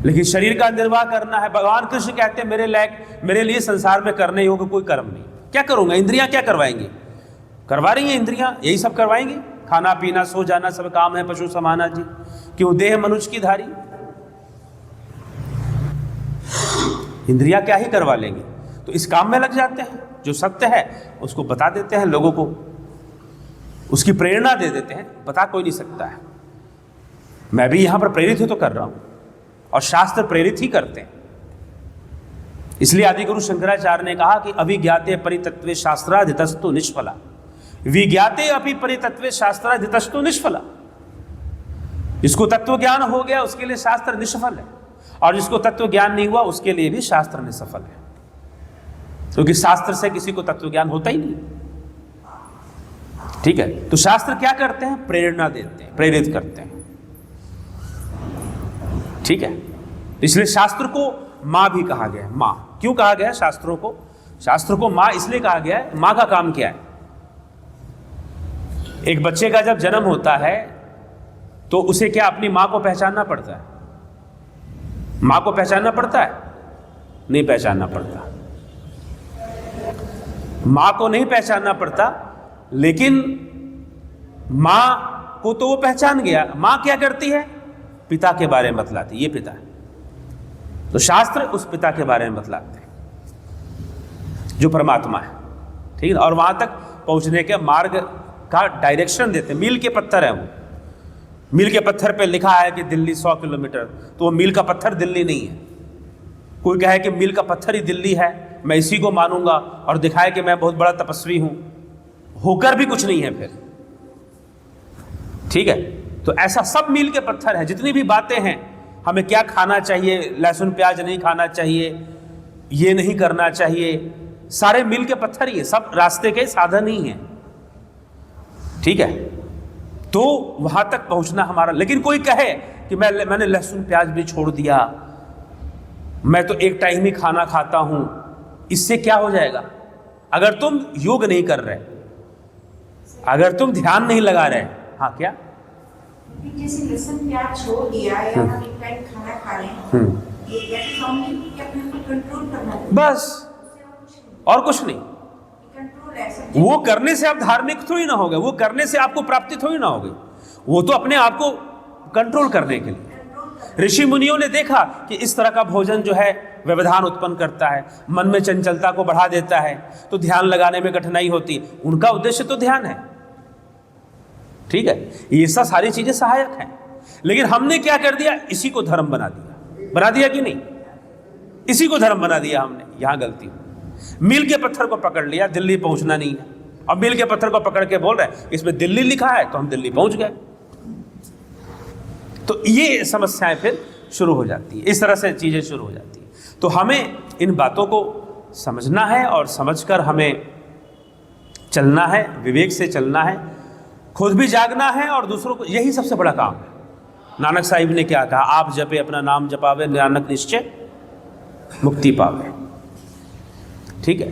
लेकिन शरीर का निर्वाह करना है। भगवान कृष्ण कहते हैं मेरे लिए संसार में करने योग्य कोई कर्म नहीं। क्या करूंगा? इंद्रियां क्या करवाएंगी? करवा रही हैं इंद्रियां, यही सब करवाएंगी। खाना पीना सो जाना सब काम है पशु समाना जी, क्यों देह मनुष्य की धारी। इंद्रियां क्या ही करवा लेंगे, तो इस काम में लग जाते हैं। जो सत्य है उसको बता देते हैं लोगों को, उसकी प्रेरणा दे देते हैं। बता कोई नहीं सकता है, मैं भी यहां पर प्रेरित ही तो कर रहा हूं, और शास्त्र प्रेरित ही करते हैं। इसलिए आदिगुरु शंकराचार्य ने कहा कि अभिज्ञाते परितत्वे शास्त्राधितस्तु निष्फला, विज्ञाते अपि परितत्वे शास्त्राधितस्तु निष्फला। जिसको तत्व ज्ञान हो गया उसके लिए शास्त्र निष्फल है, और जिसको तत्व ज्ञान नहीं हुआ उसके लिए भी शास्त्र निष्फल है, क्योंकि शास्त्र से किसी को तत्व ज्ञान होता ही नहीं। ठीक है, तो शास्त्र क्या करते हैं? प्रेरणा देते हैं, प्रेरित करते हैं। ठीक है, इसलिए शास्त्र को माँ भी कहा गया है। माँ क्यों कहा गया है शास्त्रों को? शास्त्र को माँ इसलिए कहा गया है, माँ का काम क्या है? एक बच्चे का जब जन्म होता है तो उसे क्या अपनी माँ को पहचानना पड़ता है? माँ को पहचानना पड़ता है? नहीं पहचानना पड़ता। माँ को नहीं पहचानना पड़ता, लेकिन माँ को तो वो पहचान गया। माँ क्या करती है? पिता के बारे में बतलाती, ये पिता है। तो शास्त्र उस पिता के बारे में बतलाते हैं जो परमात्मा है। ठीक है, और वहां तक पहुंचने के मार्ग का डायरेक्शन देते हैं। मील के पत्थर है वो, मील के पत्थर पे लिखा है कि दिल्ली 100 किलोमीटर, तो वो मील का पत्थर दिल्ली नहीं है। कोई कहे कि मील का पत्थर ही दिल्ली है, मैं इसी को मानूंगा, और दिखाए कि मैं बहुत बड़ा तपस्वी हूं, होकर भी कुछ नहीं है फिर। ठीक है, तो ऐसा सब मील के पत्थर है। जितनी भी बातें हैं, हमें क्या खाना चाहिए, लहसुन प्याज नहीं खाना चाहिए, ये नहीं करना चाहिए, सारे मील के पत्थर ही है, सब रास्ते के साधन ही हैं। ठीक है, तो वहां तक पहुंचना हमारा। लेकिन कोई कहे कि मैंने लहसुन प्याज भी छोड़ दिया, मैं तो एक टाइम ही खाना खाता हूं, इससे क्या हो जाएगा? अगर तुम योग नहीं कर रहे, अगर तुम ध्यान नहीं लगा रहे, हाँ क्या जैसे लहसुन प्याज छोड़ दिया या हम एक टाइम खाना खा रहे हैं, ये हम अपने को कंट्रोल करना है, बस और कुछ नहीं। कंट्रोल है सब। वो करने से आप धार्मिक थोड़ी ना होगे, वो करने से आपको प्राप्ति थोड़ी ना होगी, वो तो अपने आप को कंट्रोल करने के लिए। ऋषि मुनियों ने देखा कि इस तरह का भोजन जो है व्यवधान उत्पन्न करता है, मन में चंचलता को बढ़ा देता है, तो ध्यान लगाने में कठिनाई होती है। उनका उद्देश्य तो ध्यान है, ठीक है, ये सब सारी चीजें सहायक हैं। लेकिन हमने क्या कर दिया? इसी को धर्म बना दिया कि नहीं? इसी को धर्म बना दिया हमने। यहां गलती, मील के पत्थर को पकड़ लिया, दिल्ली पहुंचना नहीं है। अब मील के पत्थर को पकड़ के बोल रहे हैं इसमें दिल्ली लिखा है, तो हम दिल्ली पहुंच गए। तो ये समस्याएं फिर शुरू हो जाती है, इस तरह से चीजें शुरू हो जाती है। तो हमें इन बातों को समझना है और समझकर हमें चलना है, विवेक से चलना है, खुद भी जागना है और दूसरों को। यही सबसे बड़ा काम है। नानक साहिब ने क्या कहा? आप जपे अपना नाम जपावे, नानक निश्चय मुक्ति पावे। ठीक है,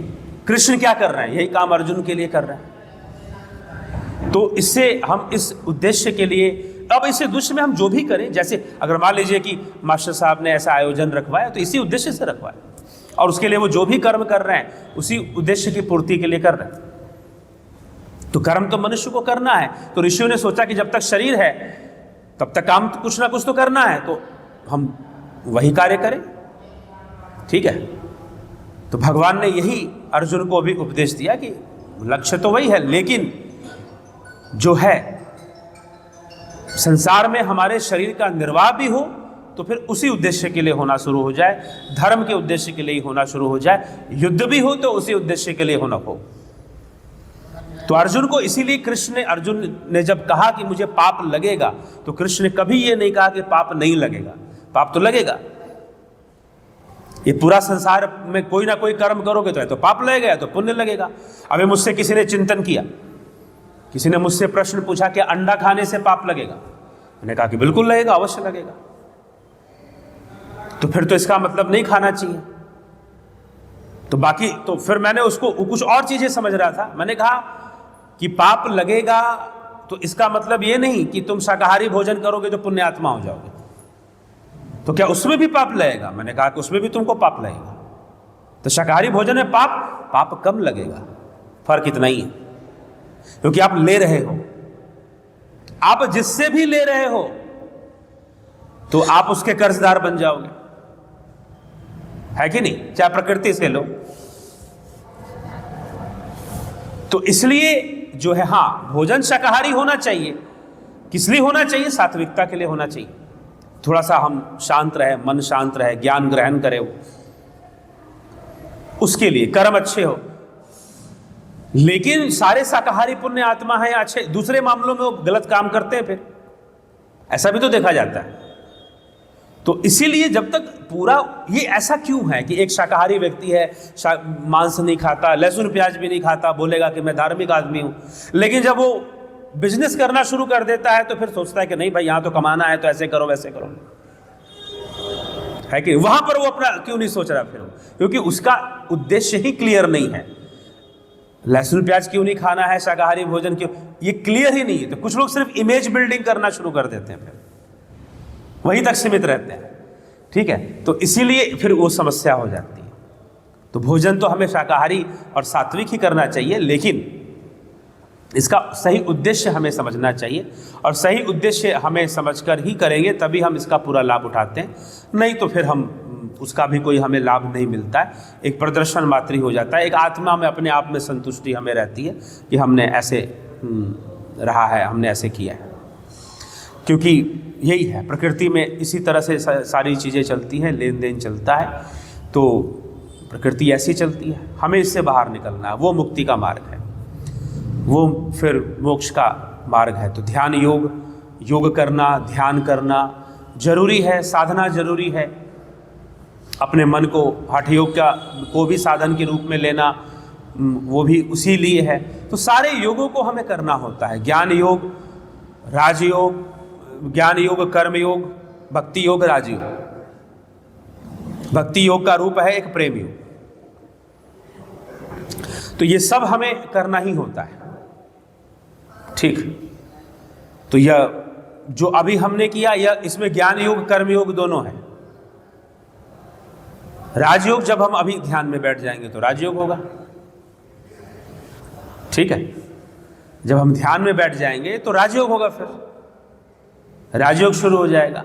कृष्ण क्या कर रहे हैं? यही काम अर्जुन के लिए कर रहे हैं। तो इससे हम इस उद्देश्य के लिए, अब इस उद्देश्य में हम जो भी करें, जैसे अगर मान लीजिए कि मास्टर साहब ने ऐसा आयोजन रखवाया तो इसी उद्देश्य से रखवाया, और उसके लिए वो जो भी कर्म कर रहे हैं उसी उद्देश्य की पूर्ति के लिए कर रहे हैं। तो कर्म तो मनुष्य को करना है। तो ऋषियों ने सोचा कि जब तक शरीर है तब तक काम तो कुछ ना कुछ तो करना है, तो हम वही कार्य करें। ठीक है, तो भगवान ने यही अर्जुन को भी उपदेश दिया कि लक्ष्य तो वही है, लेकिन जो है संसार में हमारे शरीर का निर्वाह भी हो तो फिर उसी उद्देश्य के लिए होना शुरू हो जाए, धर्म के उद्देश्य के लिए होना शुरू हो जाए, युद्ध भी हो तो उसी उद्देश्य के लिए होना हो। तो अर्जुन को इसीलिए अर्जुन ने जब कहा कि मुझे पाप लगेगा, तो कृष्ण ने कभी ये नहीं कहा कि पाप नहीं लगेगा। पाप तो लगेगा, ये पूरा संसार में कोई ना कोई कर्म करोगे तो पाप लगेगा, तो पुण्य लगेगा। अभी मुझसे किसी ने चिंतन किया, किसी ने मुझसे प्रश्न पूछा कि अंडा खाने से पाप लगेगा? मैंने कहा कि बिल्कुल लगेगा, अवश्य लगेगा। तो फिर तो इसका मतलब नहीं खाना चाहिए। तो बाकी तो फिर मैंने उसको कुछ और चीजें समझ रहा था। मैंने कहा कि पाप लगेगा तो इसका मतलब ये नहीं कि तुम शाकाहारी भोजन करोगे तो पुण्य आत्मा हो जाओगे, तो क्या उसमें भी पाप लगेगा? मैंने कहा कि उसमें भी तुमको पाप लगेगा। तो शाकाहारी भोजन में पाप कम लगेगा, फर्क इतना ही है, क्योंकि आप ले रहे हो, आप जिससे भी ले रहे हो तो आप उसके कर्जदार बन जाओगे, है कि नहीं? चाहे प्रकृति से लो। तो इसलिए जो है, हाँ, भोजन शाकाहारी होना चाहिए। किस लिए होना चाहिए? सात्विकता के लिए होना चाहिए। थोड़ा सा हम शांत रहे, मन शांत रहे, ज्ञान ग्रहण करे, उसके लिए कर्म अच्छे हो। लेकिन सारे शाकाहारी पुण्य आत्मा है अच्छे, दूसरे मामलों में वो गलत काम करते हैं, फिर ऐसा भी तो देखा जाता है। तो इसीलिए जब तक पूरा ये ऐसा क्यों है कि एक शाकाहारी व्यक्ति है, मांस नहीं खाता, लहसुन प्याज भी नहीं खाता, बोलेगा कि मैं धार्मिक आदमी हूं, लेकिन जब वो बिजनेस करना शुरू कर देता है तो फिर सोचता है कि नहीं भाई, यहां तो कमाना है, तो ऐसे करो वैसे करो, है कि वहां पर वो अपना क्यों नहीं सोच रहा? फिर क्योंकि उसका उद्देश्य ही क्लियर नहीं है। लहसुन प्याज क्यों नहीं खाना है, शाकाहारी भोजन क्यों, ये क्लियर ही नहीं है। तो कुछ लोग सिर्फ इमेज बिल्डिंग करना शुरू कर देते हैं, फिर वहीं तक सीमित रहते हैं। ठीक है, तो इसीलिए फिर वो समस्या हो जाती है। तो भोजन तो हमें शाकाहारी और सात्विक ही करना चाहिए, लेकिन इसका सही उद्देश्य हमें समझना चाहिए, और सही उद्देश्य हमें समझकर ही करेंगे तभी हम इसका पूरा लाभ उठाते हैं। नहीं तो फिर हम उसका भी कोई हमें लाभ नहीं मिलता है, एक प्रदर्शन मात्र ही हो जाता है। एक आत्मा में अपने आप में संतुष्टि हमें रहती है कि हमने ऐसे रहा है, हमने ऐसे किया है। क्योंकि यही है, प्रकृति में इसी तरह से सारी चीज़ें चलती हैं, लेन देन चलता है। तो प्रकृति ऐसी चलती है, हमें इससे बाहर निकलना है। वो मुक्ति का मार्ग है, वो फिर मोक्ष का मार्ग है। तो ध्यान योग करना, ध्यान करना जरूरी है, साधना जरूरी है। अपने मन को हठ योग को भी साधन के रूप में लेना, वो भी उसी लिए है। तो सारे योगों को हमें करना होता है, ज्ञान योग, राजयोग, ज्ञान योग, कर्म योग, भक्ति योग, राजयोग, भक्ति योग का रूप है एक प्रेम योग। तो ये सब हमें करना ही होता है, ठीक। तो यह जो अभी हमने किया, यह इसमें ज्ञान योग कर्म योग दोनों है। राजयोग जब हम अभी ध्यान में बैठ जाएंगे तो राजयोग होगा, ठीक है। जब हम ध्यान में बैठ जाएंगे तो राजयोग होगा, फिर राजयोग शुरू हो जाएगा।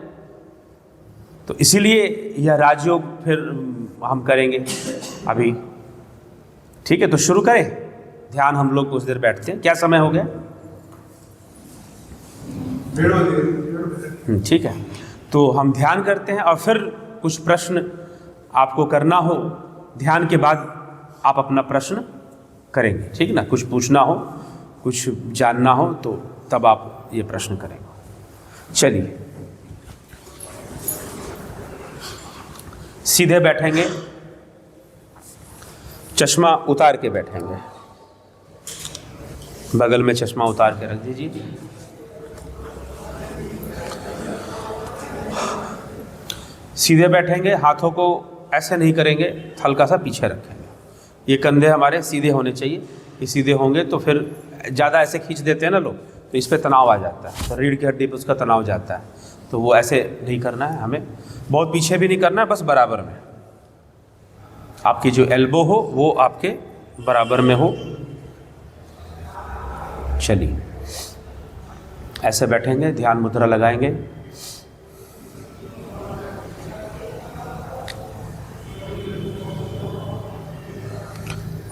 तो इसीलिए यह राजयोग फिर हम करेंगे अभी, ठीक है। तो शुरू करें ध्यान, हम लोग कुछ देर बैठते हैं। क्या समय हो गया? ठीक है। तो हम ध्यान करते हैं और फिर कुछ प्रश्न आपको करना हो, ध्यान के बाद आप अपना प्रश्न करेंगे, ठीक ना। कुछ पूछना हो, कुछ जानना हो तो तब आप ये प्रश्न करेंगे। चलिए सीधे बैठेंगे, चश्मा उतार के बैठेंगे, बगल में चश्मा उतार के रख दीजिए। सीधे बैठेंगे, हाथों को ऐसे नहीं करेंगे, हल्का सा पीछे रखेंगे। ये कंधे हमारे सीधे होने चाहिए, ये सीधे होंगे तो फिर ज़्यादा ऐसे खींच देते हैं ना लोग, तो इस पर तनाव आ जाता है, तो रीढ़ की हड्डी पर उसका तनाव जाता है। तो वो ऐसे नहीं करना है हमें, बहुत पीछे भी नहीं करना है, बस बराबर में। आपकी जो एल्बो हो वो आपके बराबर में हो। चलिए ऐसे बैठेंगे, ध्यान मुद्रा लगाएंगे।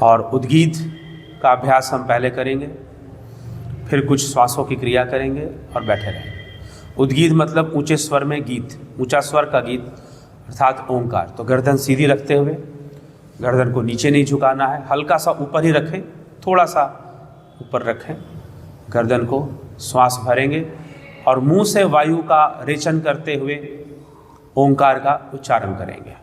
और उद्गीत का अभ्यास हम पहले करेंगे, फिर कुछ श्वासों की क्रिया करेंगे और बैठे रहेंगे। उद्गीत मतलब ऊंचे स्वर में गीत, ऊंचा स्वर का गीत अर्थात ओंकार। तो गर्दन सीधी रखते हुए, गर्दन को नीचे नहीं झुकाना है, हल्का सा ऊपर ही रखें, थोड़ा सा ऊपर रखें गर्दन को। श्वास भरेंगे और मुंह से वायु का रेचन करते हुए ओंकार का उच्चारण करेंगे।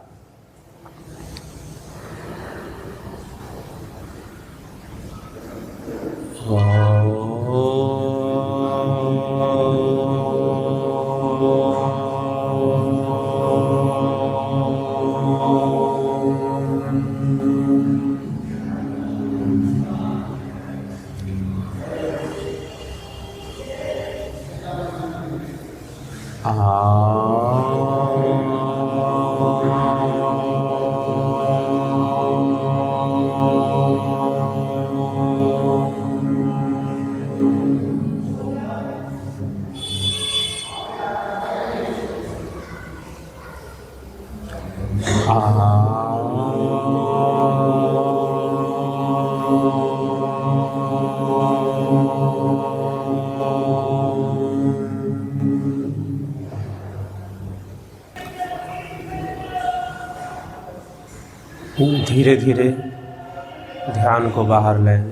धीरे धीरे ध्यान को बाहर लें,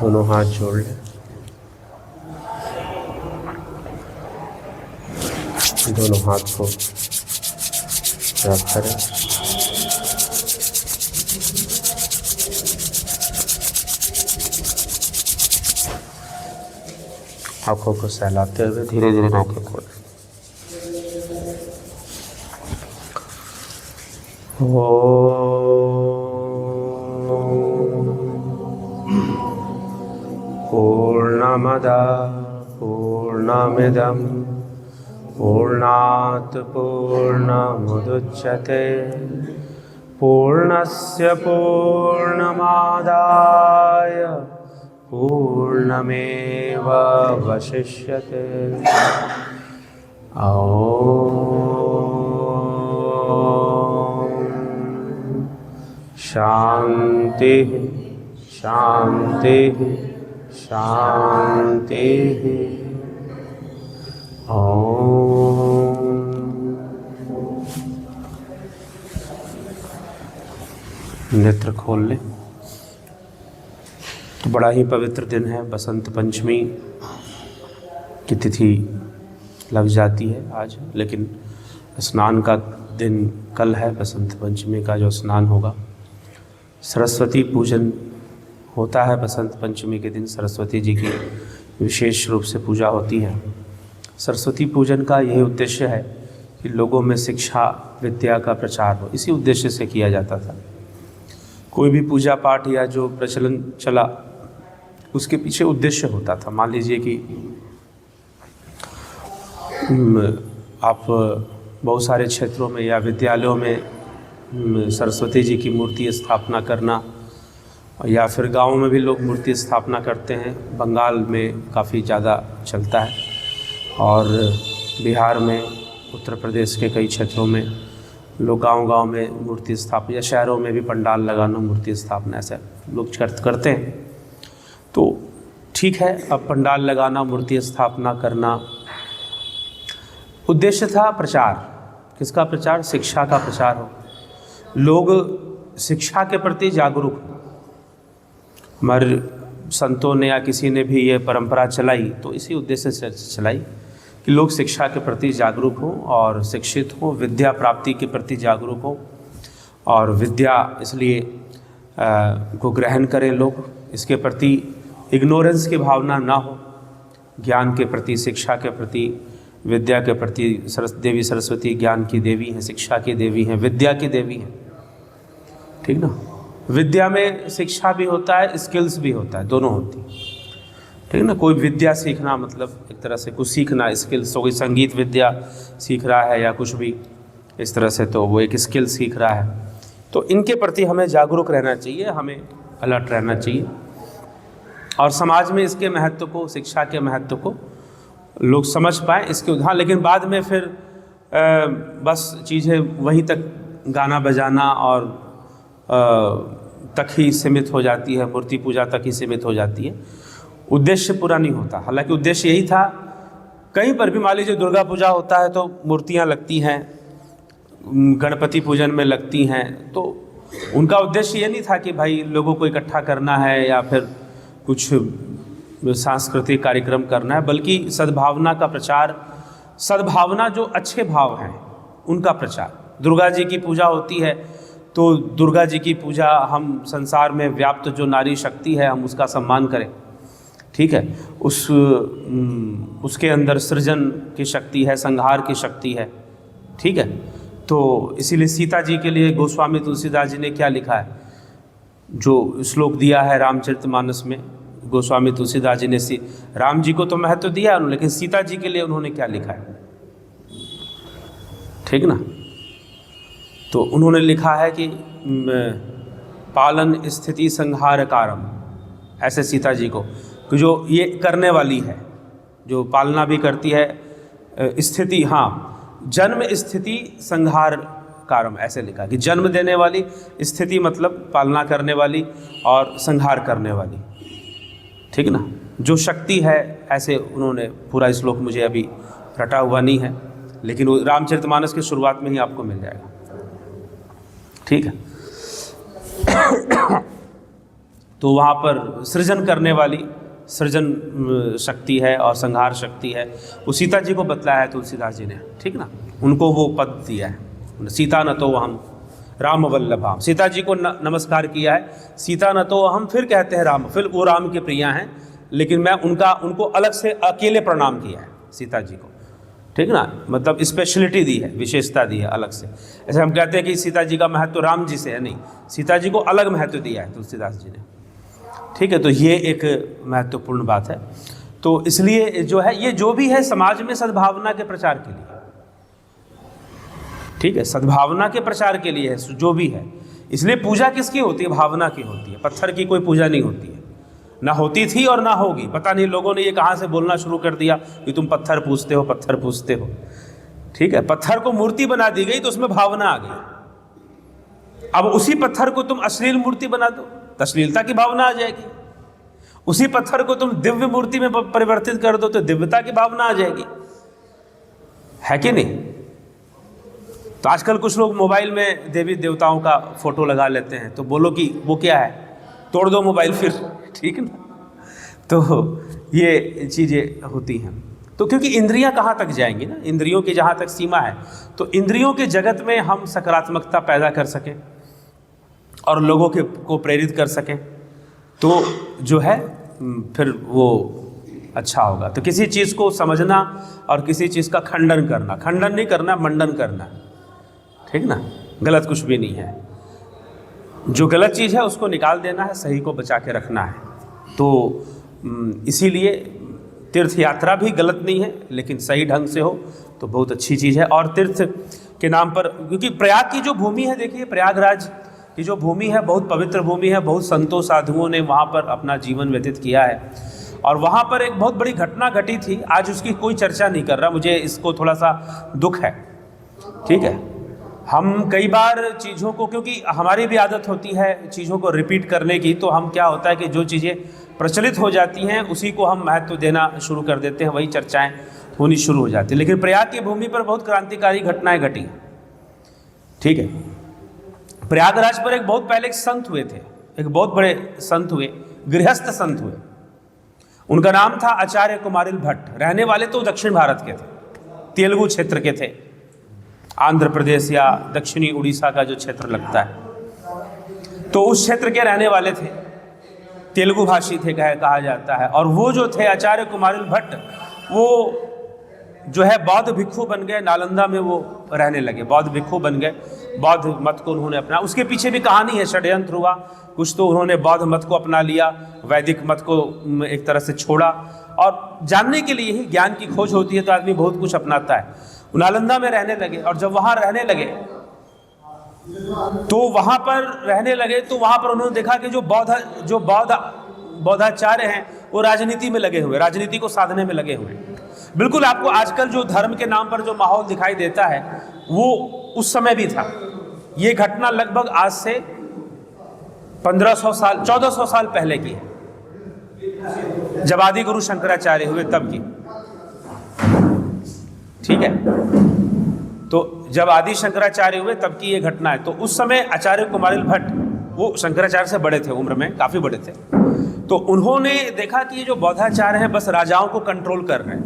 दोनों हाथ जोड़ लें, दोनों हाथ को रब करें। आंखों को सहलाते हुए धीरे धीरे आंखें खोलें। पूर्णमदः पूर्णमिदं पूर्णात् पूर्णमुदच्यते पूर्णस्य पूर्णमादाय पूर्णमेवावशिष्यते। शांति शांति शांति। ओम। नेत्र खोल लें। तो बड़ा ही पवित्र दिन है, बसंत पंचमी की तिथि लग जाती है आज, लेकिन स्नान का दिन कल है। बसंत पंचमी का जो स्नान होगा, सरस्वती पूजन होता है। बसंत पंचमी के दिन सरस्वती जी की विशेष रूप से पूजा होती है। सरस्वती पूजन का यही उद्देश्य है कि लोगों में शिक्षा विद्या का प्रचार हो, इसी उद्देश्य से किया जाता था। कोई भी पूजा पाठ या जो प्रचलन चला उसके पीछे उद्देश्य होता था। मान लीजिए कि आप बहुत सारे क्षेत्रों में या विद्यालयों में सरस्वती जी की मूर्ति स्थापना करना, या फिर गाँव में भी लोग मूर्ति स्थापना करते हैं। बंगाल में काफ़ी ज़्यादा चलता है, और बिहार में, उत्तर प्रदेश के कई क्षेत्रों में लोग गांव-गांव में मूर्ति स्थापना, या शहरों में भी पंडाल लगाना, मूर्ति स्थापना, ऐसा लोग करते हैं। तो ठीक है, अब पंडाल लगाना, मूर्ति स्थापना करना, उद्देश्य था प्रचार। किसका प्रचार? शिक्षा का प्रचार हो, लोग शिक्षा के प्रति जागरूक हो। हमारे संतों ने या किसी ने भी ये परंपरा चलाई तो इसी उद्देश्य से चलाई कि लोग शिक्षा के प्रति जागरूक हों और शिक्षित हों, विद्या प्राप्ति के प्रति जागरूक हों, और विद्या इसलिए को ग्रहण करें लोग, इसके प्रति इग्नोरेंस की भावना ना हो, ज्ञान के प्रति, शिक्षा के प्रति, विद्या के प्रति। देवी सरस्वती ज्ञान की देवी हैं, शिक्षा की देवी हैं, विद्या की देवी हैं, ठीक ना। विद्या में शिक्षा भी होता है, स्किल्स भी होता है, दोनों होती है, ठीक ना। कोई विद्या सीखना मतलब एक तरह से कुछ सीखना, स्किल्स हो गई, संगीत विद्या सीख रहा है या कुछ भी इस तरह से, तो वो एक स्किल सीख रहा है। तो इनके प्रति हमें जागरूक रहना चाहिए, हमें अलर्ट रहना चाहिए, और समाज में इसके महत्व को, शिक्षा के महत्व को लोग समझ पाएँ इसके। हाँ, लेकिन बाद में फिर बस चीज़ें वहीं तक, गाना बजाना और तक ही सीमित हो जाती है, मूर्ति पूजा तक ही सीमित हो जाती है, उद्देश्य पूरा नहीं होता। हालांकि उद्देश्य यही था। कहीं पर भी मान लीजिए दुर्गा पूजा होता है तो मूर्तियां लगती हैं, गणपति पूजन में लगती हैं, तो उनका उद्देश्य ये नहीं था कि भाई लोगों को इकट्ठा करना है या फिर कुछ सांस्कृतिक कार्यक्रम करना है, बल्कि सद्भावना का प्रचार, सद्भावना जो अच्छे भाव हैं उनका प्रचार। दुर्गा जी की पूजा होती है तो दुर्गा जी की पूजा, हम संसार में व्याप्त जो नारी शक्ति है हम उसका सम्मान करें, ठीक है। उसके अंदर सृजन की शक्ति है, संहार की शक्ति है, ठीक है। तो इसीलिए सीता जी के लिए गोस्वामी तुलसीदास जी ने क्या लिखा है, जो श्लोक दिया है रामचरितमानस में, गोस्वामी तुलसीदास जी ने राम जी को तो महत्व दिया उन्होंने, लेकिन सीता जी के लिए उन्होंने क्या लिखा है, ठीक ना। तो उन्होंने लिखा है कि पालन स्थिति संहार कारम, ऐसे सीता जी को, कि जो ये करने वाली है, जो पालना भी करती है, स्थिति, हाँ, जन्म स्थिति संहार कारम, ऐसे लिखा कि जन्म देने वाली, स्थिति मतलब पालना करने वाली, और संहार करने वाली, ठीक ना, जो शक्ति है, ऐसे उन्होंने पूरा श्लोक मुझे अभी रटा हुआ नहीं है, लेकिन वो रामचरितमानस की शुरुआत में ही आपको मिल जाएगा, ठीक है। तो वहाँ पर सृजन करने वाली, सृजन शक्ति है और संहार शक्ति है, वो सीता जी को बतलाया है तुलसीदास जी ने, ठीक ना। उनको वो पद दिया है, सीता न तो हम राम वल्लभाम, सीता जी को नमस्कार किया है। सीता न तो हम फिर कहते हैं राम, फिर वो राम के प्रिया हैं, लेकिन मैं उनको अलग से अकेले प्रणाम किया है सीता जी को, ठीक ना। मतलब स्पेशलिटी दी है, विशेषता दी है अलग से। ऐसे हम कहते हैं कि सीता जी का महत्व राम जी से है, नहीं, सीता जी को अलग महत्व दिया है तुलसीदास जी ने, ठीक है। तो ये एक महत्वपूर्ण बात है। तो इसलिए जो है, ये जो भी है समाज में सद्भावना के प्रचार के लिए, ठीक है, सद्भावना के प्रचार के लिए है जो भी है। इसलिए पूजा किसकी होती है? भावना की होती है। पत्थर की कोई पूजा नहीं होती है, ना होती थी और ना होगी। पता नहीं लोगों ने ये कहाँ से बोलना शुरू कर दिया कि तुम पत्थर पूजते हो, पत्थर पूजते हो, ठीक है। पत्थर को मूर्ति बना दी गई तो उसमें भावना आ गई। अब उसी पत्थर को तुम अश्लील मूर्ति बना दो, अश्लीलता की भावना आ जाएगी। उसी पत्थर को तुम दिव्य मूर्ति में परिवर्तित कर दो तो दिव्यता की भावना आ जाएगी, है कि नहीं? तो आजकल कुछ लोग मोबाइल में देवी देवताओं का फोटो लगा लेते हैं, तो बोलो कि वो क्या है, तोड़ दो मोबाइल फिर, ठीक है ना। तो ये चीज़ें होती हैं। तो क्योंकि इंद्रियां कहाँ तक जाएंगी ना, इंद्रियों की जहाँ तक सीमा है, तो इंद्रियों के जगत में हम सकारात्मकता पैदा कर सकें और लोगों को प्रेरित कर सकें, तो जो है फिर वो अच्छा होगा। तो किसी चीज़ को समझना और किसी चीज़ का खंडन करना, खंडन नहीं करना, मंडन करना, ठीक ना, गलत कुछ भी नहीं है। जो गलत चीज़ है उसको निकाल देना है, सही को बचा के रखना है। तो इसीलिए तीर्थ यात्रा भी गलत नहीं है, लेकिन सही ढंग से हो तो बहुत अच्छी चीज़ है। और तीर्थ के नाम पर, क्योंकि प्रयाग की जो भूमि है, देखिए प्रयागराज की जो भूमि है बहुत पवित्र भूमि है, बहुत संतों साधुओं ने वहाँ पर अपना जीवन व्यतीत किया है। और वहाँ पर एक बहुत बड़ी घटना घटी थी, आज उसकी कोई चर्चा नहीं कर रहा, मुझे इसको थोड़ा सा दुख है, ठीक है। हम कई बार चीज़ों को, क्योंकि हमारी भी आदत होती है चीज़ों को रिपीट करने की, तो हम क्या होता है कि जो चीज़ें प्रचलित हो जाती हैं उसी को हम महत्व देना शुरू कर देते हैं, वही चर्चाएं होनी शुरू हो जाती है। लेकिन प्रयाग की भूमि पर बहुत क्रांतिकारी घटनाएं घटी, ठीक है। प्रयागराज पर एक बहुत पहले एक संत हुए थे, एक बहुत बड़े संत हुए, गृहस्थ संत हुए। उनका नाम था आचार्य कुमारिल भट्ट। रहने वाले तो दक्षिण भारत के थे, तेलुगु क्षेत्र के थे, आंध्र प्रदेश या दक्षिणी उड़ीसा का जो क्षेत्र लगता है, तो उस क्षेत्र के रहने वाले थे, तेलुगु भाषी थे कहा जाता है। और वो जो थे आचार्य कुमारिल भट्ट, वो जो है बौद्ध भिक्षु बन गए, नालंदा में वो रहने लगे, बौद्ध भिक्षु बन गए, बौद्ध मत को उन्होंने अपना, उसके पीछे भी कहानी है, षड्यंत्र हुआ कुछ, तो उन्होंने बौद्ध मत को अपना लिया, वैदिक मत को एक तरह से छोड़ा। और जानने के लिए ही, ज्ञान की खोज होती है तो आदमी बहुत कुछ अपनाता है। नालंदा में रहने लगे, और जब वहाँ रहने लगे तो वहाँ पर रहने लगे तो वहाँ पर उन्होंने देखा कि जो बौद्धाचार्य हैं वो राजनीति में लगे हुए, राजनीति को साधने में लगे हुए। बिल्कुल आपको आजकल जो धर्म के नाम पर जो माहौल दिखाई देता है वो उस समय भी था। ये घटना लगभग आज से 1500 साल 1400 साल पहले की है, जब आदि गुरु शंकराचार्य हुए तब की, ठीक है। तो जब आदि शंकराचार्य हुए तब की ये घटना है। तो उस समय आचार्य कुमारिल भट्ट, वो शंकराचार्य से बड़े थे, उम्र में काफ़ी बड़े थे, तो उन्होंने देखा कि ये जो बौद्धाचार्य हैं बस राजाओं को कंट्रोल कर रहे हैं,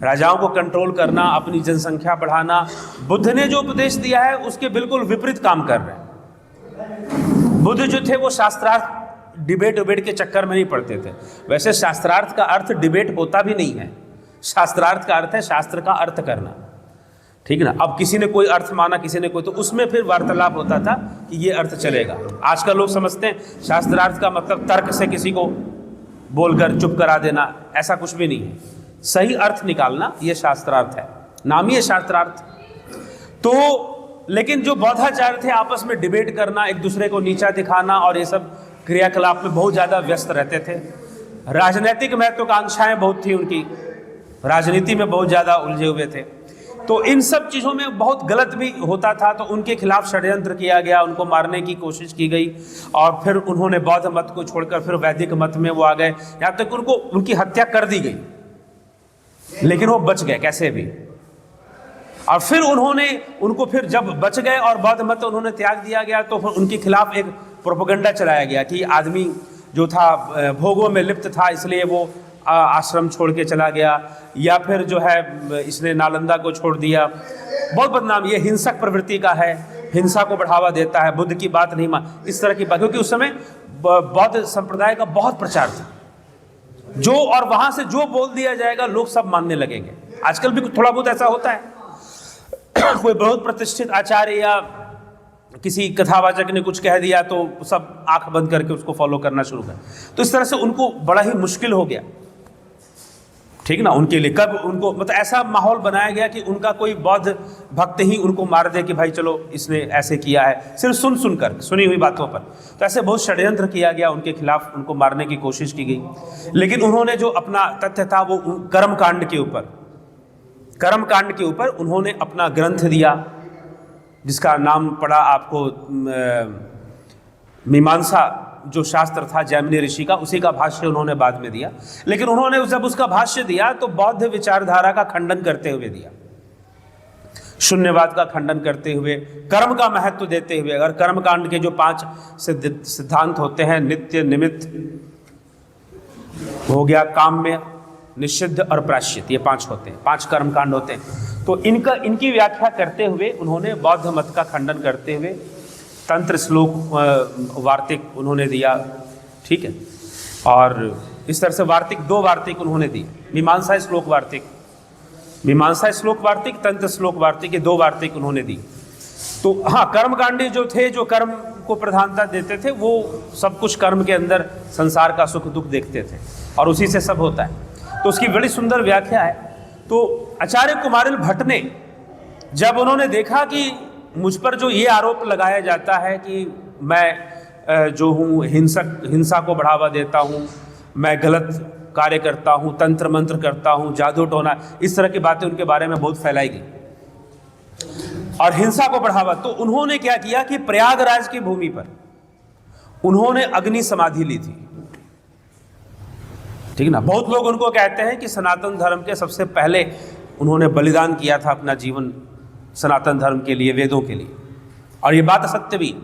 राजाओं को कंट्रोल करना, अपनी जनसंख्या बढ़ाना, बुद्ध ने जो उपदेश दिया है उसके बिल्कुल विपरीत काम कर रहे हैं। बुद्ध जो थे वो शास्त्रार्थ डिबेट के चक्कर में नहीं पड़ते थे। वैसे शास्त्रार्थ का अर्थ डिबेट होता भी नहीं है, शास्त्रार्थ का अर्थ है शास्त्र का अर्थ करना, ठीक ना। अब किसी ने कोई अर्थ माना, किसी ने कोई, तो उसमें फिर वार्तालाप होता था कि ये अर्थ चलेगा। आजकल लोग समझते हैं शास्त्रार्थ का मतलब तर्क से किसी को बोलकर चुप करा देना, ऐसा कुछ भी नहीं है। सही अर्थ निकालना ये शास्त्रार्थ है, नाम ही है शास्त्रार्थ। तो लेकिन जो बौद्धाचार्य थे आपस में डिबेट करना, एक दूसरे को नीचा दिखाना और ये सब क्रियाकलाप में बहुत ज़्यादा व्यस्त रहते थे। राजनीतिक महत्वाकांक्षाएं बहुत थी उनकी, राजनीति में बहुत ज़्यादा उलझे हुए थे। तो इन सब चीज़ों में बहुत गलत भी होता था, तो उनके खिलाफ षड्यंत्र किया गया, उनको मारने की कोशिश की गई, और फिर उन्होंने बौद्ध मत को छोड़कर फिर वैदिक मत में वो आ गए, यहाँ तक उनकी हत्या कर दी गई, लेकिन वो बच गए कैसे भी। और फिर उनको फिर जब बच गए और बौद्ध मत उन्होंने त्याग दिया गया, तो फिर उनके खिलाफ एक प्रोपेगेंडा चलाया गया कि आदमी जो था भोगों में लिप्त था इसलिए वो आश्रम छोड़ के चला गया, या फिर जो है इसने नालंदा को छोड़ दिया। बहुत बदनाम, ये हिंसक प्रवृत्ति का है, हिंसा को बढ़ावा देता है, बुद्ध की बात नहीं मान, इस तरह की बात, क्योंकि उस समय बौद्ध संप्रदाय का बहुत प्रचार था, जो और वहां से जो बोल दिया जाएगा लोग सब मानने लगेंगे। आजकल भी थोड़ा बहुत ऐसा होता है, कोई बहुत प्रतिष्ठित आचार्य या किसी कथावाचक ने कुछ कह दिया तो सब आंख बंद करके उसको फॉलो करना शुरू कर। तो इस तरह से उनको बड़ा ही मुश्किल हो गया, ठीक ना, उनके लिए। कब उनको मतलब ऐसा माहौल बनाया गया कि उनका कोई बौद्ध भक्त ही उनको मार दे कि भाई चलो इसने ऐसे किया है, सिर्फ सुनकर सुनी हुई बातों पर। तो ऐसे बहुत षड्यंत्र किया गया उनके खिलाफ, उनको मारने की कोशिश की गई। लेकिन उन्होंने जो अपना तथ्य था वो कर्मकांड के ऊपर उन्होंने अपना ग्रंथ दिया, जिसका नाम पड़ा आपको मीमांसा, जो शास्त्र था जैमिनी ऋषि का, उसी का भाष्य उन्होंने बाद में दिया। लेकिन उन्होंने जब उसका भाष्य दिया तो बौद्ध विचारधारा का खंडन करते हुए दिया, शून्यवाद का खंडन करते हुए, कर्म का महत्व देते हुए। अगर कर्मकांड के जो 5 सिद्धांत होते हैं, नित्य, निमित्त हो गया, काम्य, निषिद्ध और प्रायश्चित, ये 5 होते हैं, 5 कर्मकांड होते हैं। तो इनकी व्याख्या करते हुए उन्होंने बौद्ध मत का खंडन करते हुए तंत्र श्लोक वार्तिक उन्होंने दिया, ठीक है। और इस तरह से वार्तिक, 2 वार्तिक उन्होंने दी, मीमांसा श्लोक वार्तिक, मीमांसा श्लोक वार्तिक, तंत्र श्लोक वार्तिक, ये 2 वार्तिक उन्होंने दी। तो हाँ, कर्मकांडी जो थे, जो कर्म को प्रधानता देते थे, वो सब कुछ कर्म के अंदर संसार का सुख दुख देखते थे और उसी से सब होता है। तो उसकी बड़ी सुंदर व्याख्या है। तो आचार्य कुमारिल भट्ट ने जब उन्होंने देखा कि मुझ पर जो ये आरोप लगाया जाता है कि मैं जो हूँ हिंसा को बढ़ावा देता हूँ, मैं गलत कार्य करता हूँ, तंत्र मंत्र करता हूँ, जादू टोना, इस तरह की बातें उनके बारे में बहुत फैलाई गई और हिंसा को बढ़ावा, तो उन्होंने क्या किया कि प्रयागराज की भूमि पर उन्होंने अग्नि समाधि ली थी। ठीक ना। बहुत लोग उनको कहते हैं कि सनातन धर्म के सबसे पहले उन्होंने बलिदान किया था अपना जीवन सनातन धर्म के लिए, वेदों के लिए, और ये बात सत्य भी।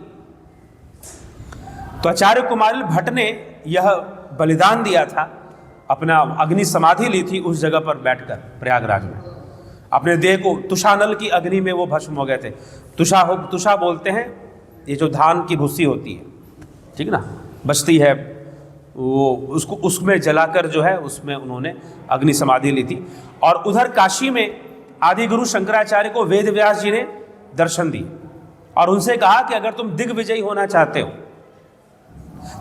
तो आचार्य कुमारिल भट्ट ने यह बलिदान दिया था, अपना अग्नि समाधि ली थी उस जगह पर बैठकर प्रयागराज में, अपने देह को तुषानल की अग्नि में वो भस्म हो गए थे। तुषा बोलते हैं ये जो धान की भूसी होती है, ठीक ना, बचती है, वो उसको उसमें जलाकर जो है उसमें उन्होंने अग्नि समाधि ली थी। और उधर काशी में आदि गुरु शंकराचार्य को वेद व्यास जी ने दर्शन दिए और उनसे कहा कि अगर तुम दिग्विजयी होना चाहते हो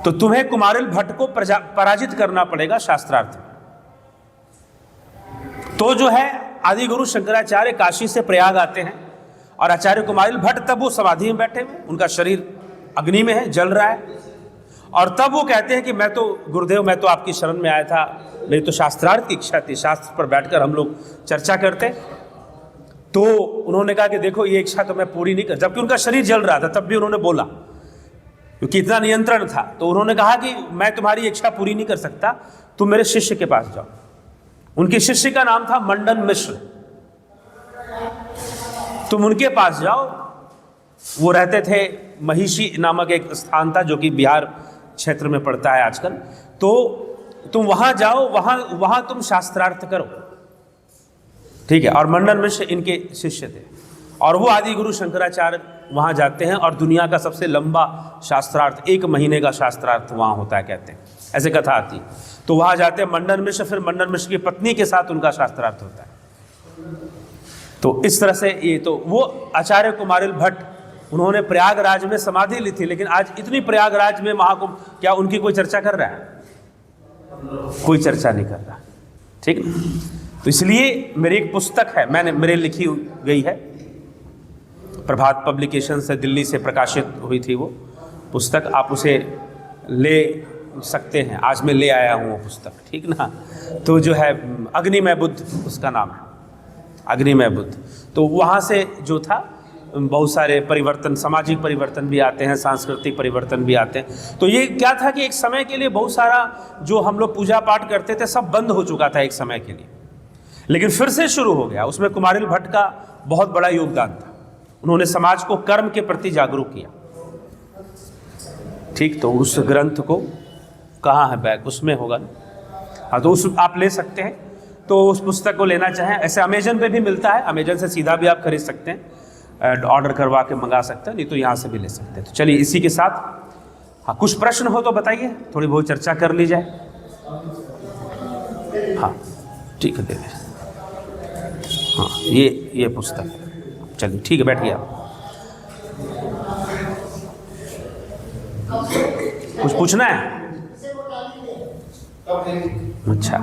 तो तुम्हें कुमारिल भट्ट को पराजित करना पड़ेगा शास्त्रार्थ में। तो जो है आदि गुरु शंकराचार्य काशी से प्रयाग आते हैं और आचार्य कुमारिल भट्ट तब वो समाधि में बैठे हुए, उनका शरीर अग्नि में है, जल रहा है, और तब वो कहते हैं कि मैं तो गुरुदेव, मैं तो आपकी शरण में आया था, मेरी तो शास्त्रार्थ की इच्छा थी, शास्त्र पर बैठकर हम लोग चर्चा करते। तो उन्होंने कहा कि देखो ये इच्छा तो मैं पूरी नहीं कर, जबकि उनका शरीर जल रहा था तब भी उन्होंने बोला, क्योंकि इतना नियंत्रण था। तो उन्होंने कहा कि मैं तुम्हारी इच्छा पूरी नहीं कर सकता, तुम मेरे शिष्य के पास जाओ। उनके शिष्य का नाम था मंडन मिश्र, तुम उनके पास जाओ। वो रहते थे महिषी नामक एक स्थान था जो कि बिहार क्षेत्र में पड़ता है आजकल। तो तुम वहां जाओ, वहां तुम शास्त्रार्थ करो, ठीक है। और मंडन मिश्र इनके शिष्य थे और वो आदि गुरु शंकराचार्य वहां जाते हैं और दुनिया का सबसे लंबा शास्त्रार्थ, 1 महीने का शास्त्रार्थ वहां होता है, कहते हैं, ऐसे कथा आती। तो वहां जाते हैं मंडन मिश्र, फिर मंडन मिश्र की पत्नी के साथ उनका शास्त्रार्थ होता है। तो इस तरह से ये, तो वो आचार्य कुमारिल भट्ट उन्होंने प्रयागराज में समाधि ली थी। लेकिन आज इतनी प्रयागराज में महाकुंभ, क्या उनकी कोई चर्चा कर रहा है? कोई चर्चा नहीं कर रहा, ठीक ना। तो इसलिए मेरी एक पुस्तक है, मेरे लिखी गई है, प्रभात पब्लिकेशन से दिल्ली से प्रकाशित हुई थी वो पुस्तक, आप उसे ले सकते हैं। आज मैं ले आया हूँ वो पुस्तक, ठीक ना। तो जो है अग्निमय बुद्ध उसका नाम है, अग्निमय बुद्ध। तो वहाँ से जो था बहुत सारे परिवर्तन, सामाजिक परिवर्तन भी आते हैं, सांस्कृतिक परिवर्तन भी आते हैं। तो ये क्या था कि एक समय के लिए बहुत सारा जो हम लोग पूजा पाठ करते थे सब बंद हो चुका था एक समय के लिए, लेकिन फिर से शुरू हो गया। उसमें कुमारिल भट्ट का बहुत बड़ा योगदान था, उन्होंने समाज को कर्म के प्रति जागरूक किया, ठीक। तो उस ग्रंथ को कहाँ है बैग, उसमें होगा ना, हाँ, तो उस आप ले सकते हैं। तो उस पुस्तक को लेना चाहें, ऐसे अमेजन पे भी मिलता है, अमेजन से सीधा भी आप खरीद सकते हैं, ऑर्डर करवा के मंगा सकते हैं, नहीं तो यहाँ से भी ले सकते हैं। तो चलिए इसी के साथ, हाँ, कुछ प्रश्न हो तो बताइए, थोड़ी बहुत चर्चा कर ली जाए। हाँ ठीक है, दे दें। हाँ ये पुस्तक, चलिए ठीक है, बैठिए आप। कुछ पूछना है? अच्छा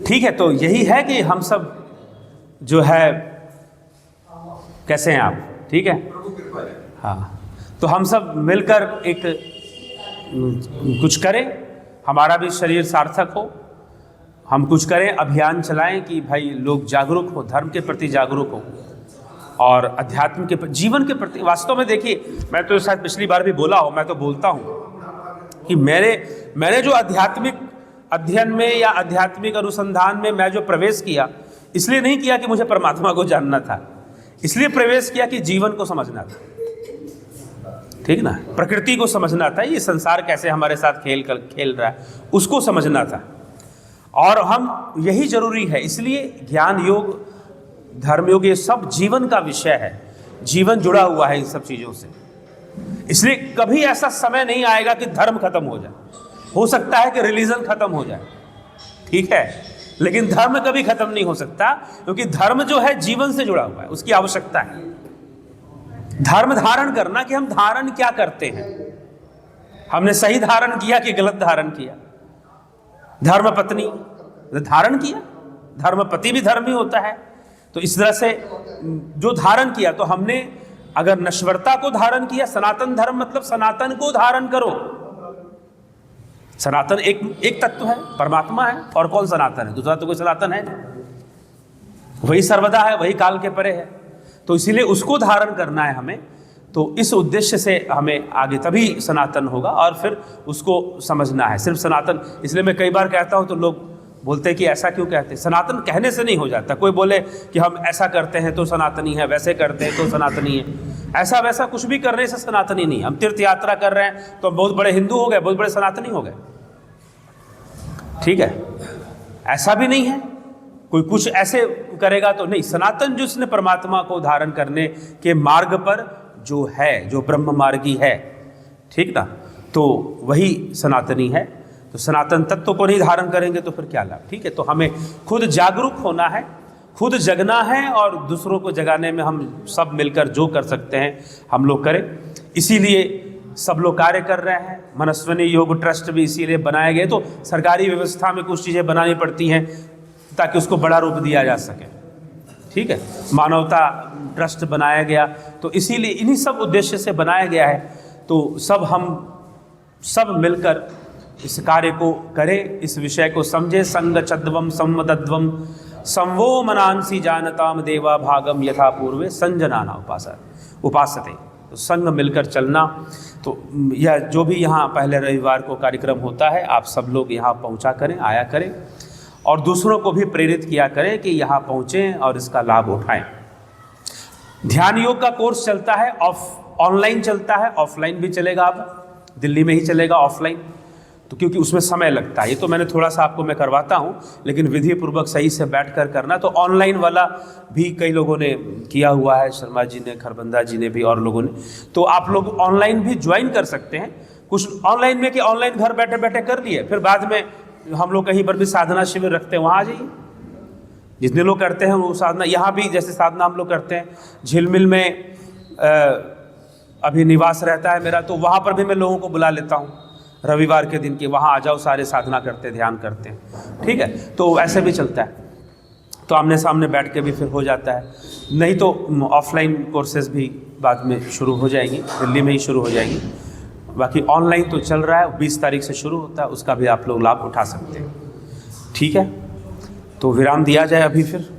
ठीक है, तो यही है कि हम सब जो है, कैसे हैं आप? ठीक है, हाँ। तो हम सब मिलकर एक कुछ करें, हमारा भी शरीर सार्थक हो, हम कुछ करें, अभियान चलाएं कि भाई लोग जागरूक हो, धर्म के प्रति जागरूक हो और अध्यात्म के जीवन के प्रति। वास्तव में देखिए, मैं तो शायद पिछली बार भी बोला हो, मैं तो बोलता हूँ कि मैंने जो आध्यात्मिक अध्ययन में या आध्यात्मिक अनुसंधान में मैं जो प्रवेश किया, इसलिए नहीं किया कि मुझे परमात्मा को जानना था, इसलिए प्रवेश किया कि जीवन को समझना था, ठीक ना, प्रकृति को समझना था, ये संसार कैसे हमारे साथ खेल रहा है उसको समझना था। और हम यही जरूरी है, इसलिए ज्ञान योग, धर्म योग, ये सब जीवन का विषय है, जीवन जुड़ा हुआ है इन सब चीज़ों से। इसलिए कभी ऐसा समय नहीं आएगा कि धर्म खत्म हो जाए, हो सकता है कि रिलीजन खत्म हो जाए, ठीक है, लेकिन धर्म कभी खत्म नहीं हो सकता, क्योंकि धर्म जो है जीवन से जुड़ा हुआ है, उसकी आवश्यकता है। धर्म धारण करना कि हम धारण क्या करते हैं, हमने सही धारण किया कि गलत धारण किया। धर्म पत्नी धारण किया, धर्म पति भी धर्म ही होता है। तो इस तरह से जो धारण किया, तो हमने अगर नश्वरता को धारण किया, सनातन धर्म मतलब सनातन को धारण करो। सनातन एक तत्व है, परमात्मा है, और कौन सनातन है? दूसरा तो कोई सनातन है नहीं, वही सर्वदा है, वही काल के परे है। तो इसीलिए उसको धारण करना है हमें। तो इस उद्देश्य से हमें आगे तभी सनातन होगा, और फिर उसको समझना है। सिर्फ सनातन, इसलिए मैं कई बार कहता हूं तो लोग बोलते हैं कि ऐसा क्यों कहते हैं। सनातन कहने से नहीं हो जाता। कोई बोले कि हम ऐसा करते हैं तो सनातनी है, वैसे करते हैं तो सनातनी है, ऐसा वैसा कुछ भी करने से सनातनी नहीं। हम तीर्थ यात्रा कर रहे हैं तो बहुत बड़े हिंदू हो गए, बहुत बड़े सनातनी हो गए, ठीक है, ऐसा भी नहीं है। कोई कुछ ऐसे करेगा तो नहीं। सनातन जिसने परमात्मा को धारण करने के मार्ग पर जो है, जो ब्रह्म मार्गी है, ठीक ना, तो वही सनातनी है। तो सनातन तत्व को नहीं धारण करेंगे तो फिर क्या लाभ, ठीक है। तो हमें खुद जागरूक होना है, खुद जगना है, और दूसरों को जगाने में हम सब मिलकर जो कर सकते हैं हम लोग करें। इसीलिए सब लोग कार्य कर रहे हैं। मनस्विनी योग ट्रस्ट भी इसीलिए बनाए गए। तो सरकारी व्यवस्था में कुछ चीज़ें बनानी पड़ती हैं ताकि उसको बड़ा रूप दिया जा सके, ठीक है। मानवता ट्रस्ट बनाया गया, तो इसीलिए इन्हीं सब उद्देश्य से बनाया गया है। तो हम सब मिलकर इस कार्य को करें, इस विषय को समझे। संग चद्वम संवदद्वम संवो मनांसी जानताम देवा भागम यथा पूर्वे संजनाना उपासते। तो संग मिलकर चलना। तो यह जो भी यहाँ पहले रविवार को कार्यक्रम होता है, आप सब लोग यहाँ पहुँचा करें, आया करें, और दूसरों को भी प्रेरित किया करें कि यहाँ पहुँचें और इसका लाभ उठाएं। ध्यान योग का कोर्स चलता है, ऑनलाइन चलता है, ऑफलाइन भी चलेगा। अब दिल्ली में ही चलेगा ऑफलाइन, तो क्योंकि उसमें समय लगता है। ये तो मैंने थोड़ा सा आपको मैं करवाता हूँ, लेकिन विधि पूर्वक सही से बैठकर करना। तो ऑनलाइन वाला भी कई लोगों ने किया हुआ है, शर्मा जी ने, खरबंदा जी ने भी, और लोगों ने। तो आप लोग ऑनलाइन भी ज्वाइन कर सकते हैं। कुछ ऑनलाइन में कि ऑनलाइन घर बैठे बैठे कर लिए, फिर बाद में हम लोग कहीं पर भी साधना शिविर रखते हैं, वहाँ आ जाइए। जितने लोग करते हैं वो साधना, यहाँ भी जैसे साधना हम लोग करते हैं, झिलमिल में अभी निवास रहता है मेरा, तो वहाँ पर भी मैं लोगों को बुला लेता हूँ रविवार के दिन की, वहाँ आ जाओ, सारे साधना करते हैं, ध्यान करते हैं, ठीक है। तो ऐसे भी चलता है। तो आमने सामने बैठ के भी फिर हो जाता है। नहीं तो ऑफलाइन कोर्सेज भी बाद में शुरू हो जाएंगी, दिल्ली में ही शुरू हो जाएंगी। बाकी ऑनलाइन तो चल रहा है, 20 तारीख से शुरू होता है, उसका भी आप लोग लाभ उठा सकते हैं, ठीक है। तो विराम दिया जाए अभी फिर।